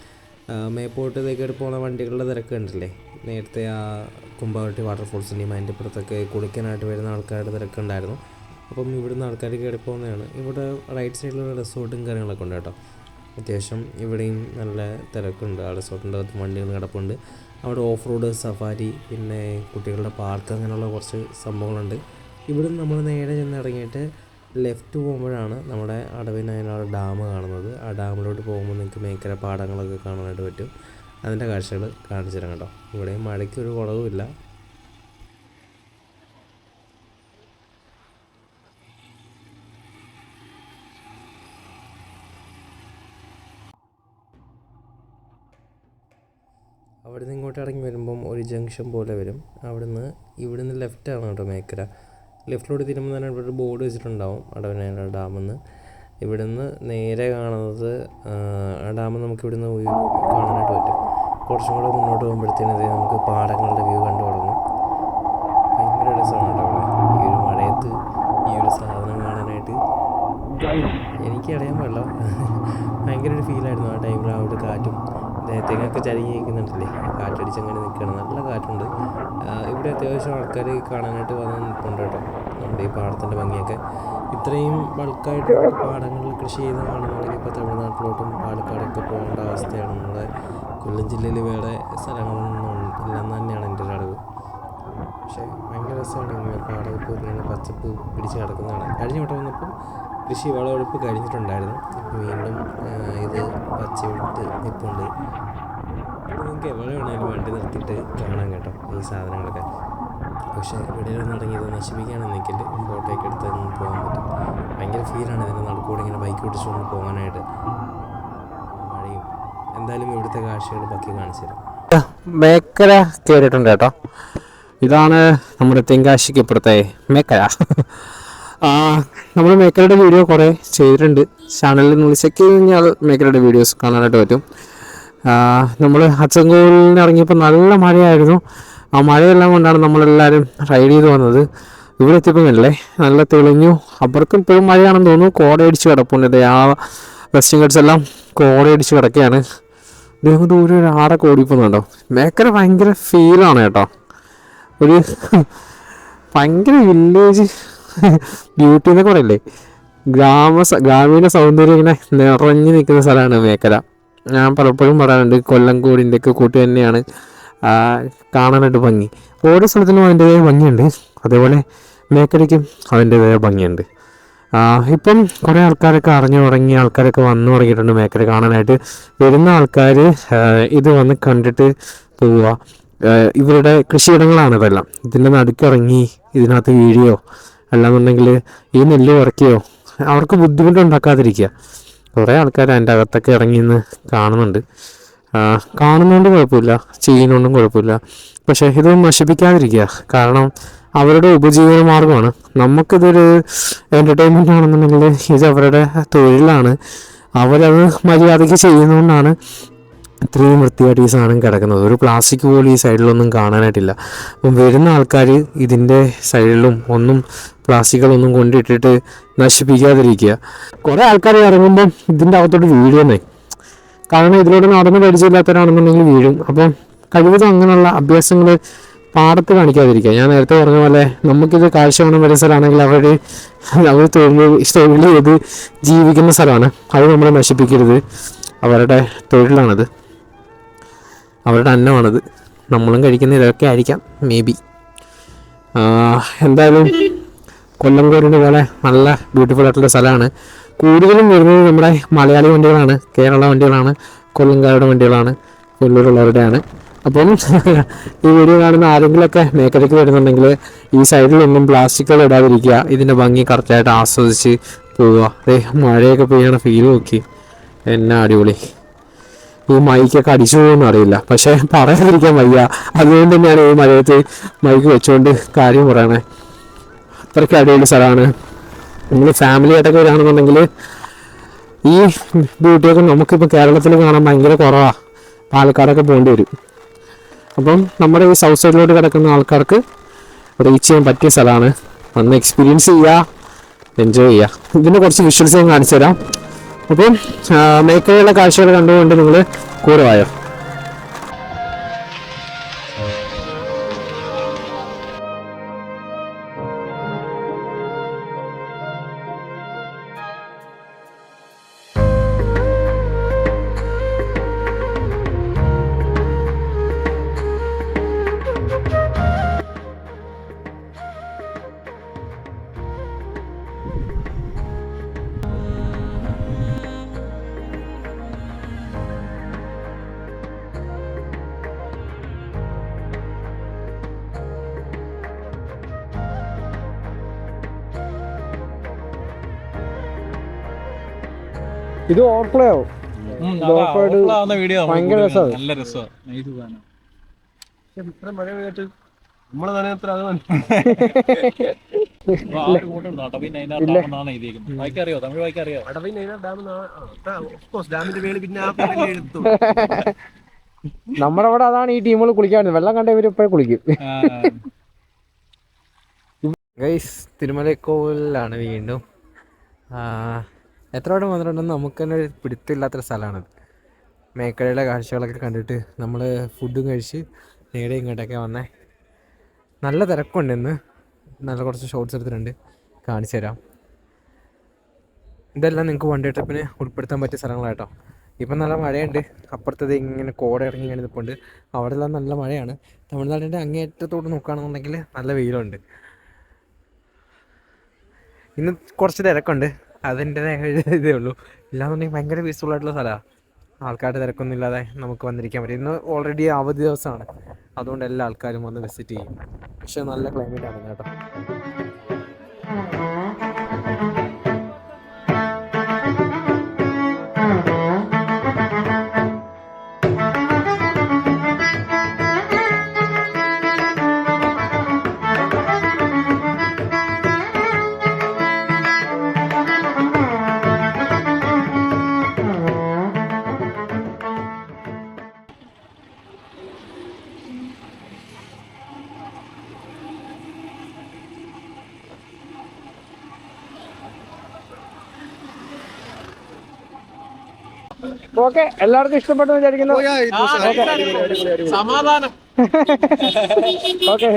മേപ്പോട്ട് തേക്കേട് പോകുന്ന വണ്ടികളുടെ തിരക്ക് കണ്ടില്ലേ, നേരത്തെ ആ കുമ്പവട്ടി വാട്ടർഫോൾസിൻ്റെയും അതിൻ്റെ ഇപ്പുറത്തൊക്കെ കുളിക്കാനായിട്ട് വരുന്ന ആൾക്കാരുടെ തിരക്കുണ്ടായിരുന്നു. അപ്പം ഇവിടുന്ന് ആൾക്കാർ കയറി പോകുന്നതാണ്. ഇവിടെ റൈറ്റ് സൈഡിലുള്ള റിസോർട്ടും കാര്യങ്ങളൊക്കെ ഉണ്ട് കേട്ടോ. അത്യാവശ്യം ഇവിടെയും നല്ല തിരക്കുണ്ട്. ആ റിസോർട്ടിൻ്റെ അകത്ത് വണ്ടികൾ കിടപ്പുണ്ട്. അവിടെ ഓഫ് റോഡ്, സഫാരി, പിന്നെ കുട്ടികളുടെ പാർക്ക്, അങ്ങനെയുള്ള കുറച്ച് സംഭവങ്ങളുണ്ട്. ഇവിടുന്ന് നമ്മൾ നേരെ ചെന്ന് ഇറങ്ങിയിട്ട് ലെഫ്റ്റ് പോകുമ്പോഴാണ് നമ്മുടെ അടവിനയനാട് ഡാം കാണുന്നത്. ആ ഡാമിലോട്ട് പോകുമ്പോൾ നിങ്ങൾക്ക് മേക്കര പാടങ്ങളൊക്കെ കാണാനായിട്ട് പറ്റും. അതിൻ്റെ കാഴ്ചകൾ കാണിച്ചു തരാം കേട്ടോ. ഇവിടെ മഴയ്ക്കൊരു കുറവുമില്ല. അവിടെ നിന്ന് ഇങ്ങോട്ട് ഇറങ്ങി വരുമ്പം ഒരു ജംഗ്ഷൻ പോലെ വരും. ഇവിടുന്ന് ലെഫ്റ്റാണ് കേട്ടോ മേക്കര. ലെഫ്റ്റിലോട്ട് തിരുമ്പോൾ തന്നെ ഇവിടെ ഒരു ബോർഡ് വെച്ചിട്ടുണ്ടാവും അടവിനയനാട് ഡാമെന്ന്. ഇവിടുന്ന് നേരെ കാണുന്നത് ആ ഡാം നമുക്ക് ഇവിടുന്ന് കാണാനായിട്ട് പറ്റും. കുറച്ചും കൂടെ മുന്നോട്ട് പോകുമ്പോഴത്തേനും നമുക്ക് പാടങ്ങളുടെ വ്യൂ കണ്ടു തുടങ്ങും. ഭയങ്കര രസമാണ് കേട്ടോ അവിടെ. ഈ ഒരു മഴയത്ത് ഈ ഒരു സാധനം കാണാനായിട്ട് എനിക്കറിയാൻ പാടില്ല, ഭയങ്കര ഒരു ഫീലായിരുന്നു ആ ടൈമിൽ. ആ ഒരു കാറ്റും തെങ്ങൊക്കെ ചരിഞ്ഞ് നിൽക്കുന്നുണ്ടല്ലേ, കാറ്റടിച്ചങ്ങനെ നിൽക്കുകയാണ്, നല്ല കാറ്റുണ്ട്. ഇവിടെ അത്യാവശ്യം ആൾക്കാർ കാണാനായിട്ട് വന്ന് നിൽക്കുന്നുണ്ട് കേട്ടോ. നമ്മുടെ ഈ പാടത്തിൻ്റെ ഭംഗിയൊക്കെ ഇത്രയും ബൾക്കായിട്ട് പാടങ്ങളിൽ കൃഷി ചെയ്ത് കാണുന്നുണ്ടെങ്കിൽ ഇപ്പോൾ തമിഴ്നാട്ടിലോട്ടും പാലക്കാടൊക്കെ പോകേണ്ട അവസ്ഥയാണ്. നമ്മുടെ കൊല്ലം ജില്ലയിൽ വേറെ സ്ഥലങ്ങളൊന്നും ഇല്ലെന്ന് തന്നെയാണ് എൻ്റെ ഒരു അറിവ്. പക്ഷേ ഭയങ്കര രസമാണ് ഇങ്ങനെ പാടത്ത് ഇങ്ങനെ പച്ചപ്പ് പിടിച്ച് കിടക്കുന്നതാണ്. കഴിഞ്ഞ വട്ടം വന്നപ്പോൾ കൃഷി വിളവെടുപ്പ് കഴിഞ്ഞിട്ടുണ്ടായിരുന്നു. വീണ്ടും ഇത് പച്ചവിട്ട് നിൽപ്പുണ്ട്. നിങ്ങൾക്ക് എവിടെ വേണമെങ്കിലും വണ്ടി നിർത്തിയിട്ട് കാണാൻ കേട്ടോ ഈ സാധനങ്ങളൊക്കെ. പക്ഷേ ഇവിടെയൊന്നും ഇറങ്ങി ഇത് നശിപ്പിക്കാനും നിൽക്കില്ല. ഫോട്ടോയൊക്കെ എടുത്ത് പോകാൻ പറ്റും. ഭയങ്കര ഫീലാണ് ഇതിൻ്റെ നടുക്കൂടെ ഇങ്ങനെ ബൈക്ക് ഓടിച്ചുകൊണ്ട് പോകാനായിട്ട്. മഴയും എന്തായാലും ഇവിടുത്തെ കാഴ്ചകൾ ബാക്കി കാണിച്ചു തരാം.
മേക്കര കയറിയിട്ടുണ്ട് കേട്ടോ. ഇതാണ് നമ്മുടെ തെങ്കാശിക്ക് ഇപ്പുറത്തെ മേക്കര. നമ്മൾ മേക്കരയുടെ വീഡിയോ കുറേ ചെയ്തിട്ടുണ്ട്. ചാനലിൽ നിങ്ങൾ ചെക്ക് ചെയ്ത് കഴിഞ്ഞാൽ മേക്കരയുടെ വീഡിയോസ് കാണാനായിട്ട് പറ്റും. നമ്മൾ അച്ചൻകോവിലിന് ഇറങ്ങിയപ്പോൾ നല്ല മഴയായിരുന്നു. ആ മഴയെല്ലാം കൊണ്ടാണ് നമ്മളെല്ലാവരും റൈഡ് ചെയ്ത് വന്നത്. ഇവിടെ എത്തിയപ്പോൾ അല്ലേ നല്ല തെളിഞ്ഞു. അപ്പുറത്തും ഇപ്പോഴും മഴയാണെന്ന് തോന്നുന്നു. കോടയടിച്ച് കിടപ്പുണ്ട്. ആ വെസ്റ്റിംഗ് ഗഡ്സ് എല്ലാം കോടയടിച്ച് കിടക്കുകയാണ്. ഇദ്ദേഹം ദൂരെ ഒരു ആടൊക്കെ ഓടിപ്പോകുന്നുണ്ടോ. മേക്കര ഭയങ്കര ഫീലാണ് കേട്ടോ. ഒരു ഭയങ്കര വില്ലേജ് ബ്യൂട്ടി എന്നൊക്കെ പറയില്ലേ, ഗ്രാമീണ സൗന്ദര്യം ഇങ്ങനെ നിറഞ്ഞു നിൽക്കുന്ന സ്ഥലമാണ് മേക്കര. ഞാൻ പലപ്പോഴും പറയാറുണ്ട്, കൊല്ലംകോടിൻ്റെ ഒക്കെ കൂട്ട് തന്നെയാണ് കാണാനായിട്ട് ഭംഗി. ഓരോ സ്ഥലത്തിനും അതിൻ്റെതായ ഭംഗിയുണ്ട്. അതേപോലെ മേക്കരയ്ക്കും അതിൻ്റെതായ ഭംഗിയുണ്ട്. ഇപ്പം കുറേ ആൾക്കാരൊക്കെ അറിഞ്ഞു തുടങ്ങിയ ആൾക്കാരൊക്കെ വന്നു തുടങ്ങിയിട്ടുണ്ട് മേക്കര കാണാനായിട്ട്. വരുന്ന ആൾക്കാർ ഇത് വന്ന് കണ്ടിട്ട് പോവുക. ഇവരുടെ കൃഷിയിടങ്ങളാണ് ഇതെല്ലാം. ഇതിൻ്റെ നടുക്കിറങ്ങി ഇതിനകത്ത് വീഴുകയോ അല്ലാന്നുണ്ടെങ്കിൽ ഈ നെല്ല് പറിക്കുകയോ അവർക്ക് ബുദ്ധിമുട്ടുണ്ടാക്കാതിരിക്കുക. കുറേ ആൾക്കാർ അതിൻ്റെ അകത്തൊക്കെ ഇറങ്ങി നിന്ന് കാണുന്നതുകൊണ്ട് കുഴപ്പമില്ല, ചെയ്യുന്നതുകൊണ്ടും കുഴപ്പമില്ല. പക്ഷേ ഇതൊന്നും നശിപ്പിക്കാതിരിക്കുക. കാരണം അവരുടെ ഉപജീവന മാർഗ്ഗമാണ്. നമുക്കിതൊരു എൻ്റർടൈൻമെൻ്റ് ആണെന്നുണ്ടെങ്കിൽ ഇത് അവരുടെ തൊഴിലാണ്. അവരത് മര്യാദയ്ക്ക് ചെയ്യുന്നതുകൊണ്ടാണ് ഇത്രയും വൃത്തിയായിട്ട് ഈ സാധനം കിടക്കുന്നത്. ഒരു പ്ലാസ്റ്റിക് പോലും ഈ സൈഡിലൊന്നും കാണാനായിട്ടില്ല. അപ്പം വരുന്ന ആൾക്കാർ ഇതിൻ്റെ സൈഡിലും ഒന്നും പ്ലാസ്റ്റിക്കുകളൊന്നും കൊണ്ടിട്ടിട്ട് നശിപ്പിക്കാതിരിക്കുക. കുറേ ആൾക്കാർ ഇറങ്ങുമ്പം ഇതിൻ്റെ അകത്തോട്ട് വീഴുന്നേ, കാരണം ഇതിലൂടെ നടന്ന് പരിചയമില്ലാത്തവരാണെന്നുണ്ടെങ്കിൽ വീഴും. അപ്പം കഴിവതും അങ്ങനെയുള്ള അഭ്യാസങ്ങൾ പാടത്ത് കാണിക്കാതിരിക്കുക. ഞാൻ നേരത്തെ പറഞ്ഞ പോലെ നമുക്കിത് കാഴ്ച കാണുന്ന പരിസരമാണെങ്കിൽ അവർ തൊഴിൽ ചെയ്ത് ജീവിക്കുന്ന സ്ഥലമാണ്. അത് നമ്മൾ നശിപ്പിക്കരുത്. അവരുടെ തൊഴിലാണത്, അവരുടെ അന്നമാണത്. നമ്മളും കഴിക്കുന്ന ഇതൊക്കെ ആയിരിക്കാം മേ ബി. എന്തായാലും കൊല്ലംകോടിൻ്റെ പോലെ നല്ല ബ്യൂട്ടിഫുൾ ആയിട്ടുള്ള സ്ഥലമാണ്. കൂടുതലും വരുന്നത് നമ്മുടെ മലയാളി വണ്ടികളാണ്, കേരള വണ്ടികളാണ്, കൊല്ലംകാരുടെ വണ്ടികളാണ്, കൊല്ലൂരുള്ളവരുടെയാണ്. അപ്പം ഈ വീഡിയോ കാണുന്ന ആരെങ്കിലുമൊക്കെ മേഖലയ്ക്ക് വരുന്നുണ്ടെങ്കിൽ ഈ സൈഡിലൊന്നും പ്ലാസ്റ്റിക്കുകൾ ഇടാതിരിക്കുക. ഇതിൻ്റെ ഭംഗി കറക്റ്റായിട്ട് ആസ്വദിച്ച് പോവുക. മഴയൊക്കെ പെയ്യണ ഫീൽ നോക്കി, എന്നാ അടിപൊളി. ഈ മൈക്കൊക്കെ അടിച്ചു പോകുമെന്ന് അറിയില്ല, പക്ഷേ പറയാതിരിക്കാൻ വയ്യ. അതുകൊണ്ട് തന്നെയാണ് ഈ മഴയത്ത് മൈക്ക് വെച്ചുകൊണ്ട് കാര്യം പറയണേ. അത്രയ്ക്ക് അടിപൊളി സ്ഥലമാണ്. നമ്മൾ ഫാമിലി ആയിട്ടൊക്കെ വരികയാണെന്നുണ്ടെങ്കിൽ ഈ ബ്യൂട്ടിയൊക്കെ നമുക്കിപ്പോൾ കേരളത്തിൽ കാണാൻ ഭയങ്കര കുറവാണ്. പാലക്കാടൊക്കെ പോകേണ്ടി വരും. അപ്പം നമ്മുടെ ഈ സൗത്ത് സൈഡിലോട്ട് കിടക്കുന്ന ആൾക്കാർക്ക് റീച്ച് ചെയ്യാൻ പറ്റിയ സ്ഥലമാണ്. വന്ന് എക്സ്പീരിയൻസ് ചെയ്യുക, എൻജോയ് ചെയ്യുക. ഇതിൻ്റെ കുറച്ച് വിഷ്വൽസ് ഞാൻ കാണിച്ചു തരാം. അപ്പം മേഖലയിലെ കാഴ്ചകൾ കണ്ടുകൊണ്ട് നിങ്ങൾ കൂടെ വായോ. ഇത് ഓവർഫ്ലോ ആവും.
വീഡിയോ
ഭയങ്കര രസമാണ്.
നല്ല രസമാണ്. നൈസ് സാധനം.
ഇത്ര മഴ പെയ്തിട്ട് നമ്മളെ നനയത്ര അത്
വായിക്കറിയോ? തമിഴ് വായിക്കറിയോ?
ഡാമിന്റെ മേളിൽ പിന്നെ ആ പേരിൽ എഴുത്തും.
നമ്മുടെ അവിടെ അതാണ് ഈ ടീമുകൾ കുളിക്കാൻ. വെള്ളം കണ്ട ഇവർ ഇപ്പോഴും കുളിക്കും.
ഗൈസ്, തിരുമലക്കോവിലാണ് വീണ്ടും. എത്ര വട്ടം വന്നിട്ടുണ്ടെന്ന് നമുക്ക് തന്നെ ഒരു പിടുത്തമില്ലാത്തൊരു സ്ഥലമാണത്. മേക്കടയുടെ കാഴ്ചകളൊക്കെ കണ്ടിട്ട് നമ്മൾ ഫുഡും കഴിച്ച് നേരെ ഇങ്ങോട്ടൊക്കെ വന്നേ. നല്ല തിരക്കുണ്ട് ഇന്ന്. നല്ല കുറച്ച് ഷോർട്സ് എടുത്തിട്ടുണ്ട്, കാണിച്ചു തരാം. ഇതെല്ലാം നിങ്ങൾക്ക് വൺ ഡേ ട്രിപ്പിന് ഉൾപ്പെടുത്താൻ പറ്റിയ സ്ഥലങ്ങളാട്ടോ. ഇപ്പം നല്ല മഴയുണ്ട്. അപ്പുറത്തത് ഇങ്ങനെ കോട ഇറങ്ങി ഇങ്ങനെ നിൽപ്പുണ്ട്. അവിടെ എല്ലാം നല്ല മഴയാണ്. തമിഴ്നാടിൻ്റെ അങ്ങേയറ്റത്തോട്ട് നോക്കുകയാണെന്നുണ്ടെങ്കിൽ നല്ല വെയിലുണ്ട്. ഇന്ന് കുറച്ച് തിരക്കുണ്ട്, അതിൻ്റെതായ ഇതേ ഉള്ളൂ. ഇല്ലാന്നുണ്ടെങ്കിൽ ഭയങ്കര പീസ്ഫുൾ ആയിട്ടുള്ള സ്ഥലമാണ്. ആൾക്കാരുടെ തിരക്കൊന്നും ഇല്ലാതെ നമുക്ക് വന്നിരിക്കാൻ പറ്റും. ഇന്ന് ഓൾറെഡി അവധി ദിവസമാണ്, അതുകൊണ്ട് എല്ലാ ആൾക്കാരും വന്ന് വിസിറ്റ് ചെയ്യും. പക്ഷേ നല്ല ക്ലൈമറ്റ് ആണ് കേട്ടോ.
ഓക്കെ, എല്ലാവർക്കും ഇഷ്ടപ്പെട്ടു വിചാരിക്കുന്നു.
സമാധാനം.
ഓക്കെ.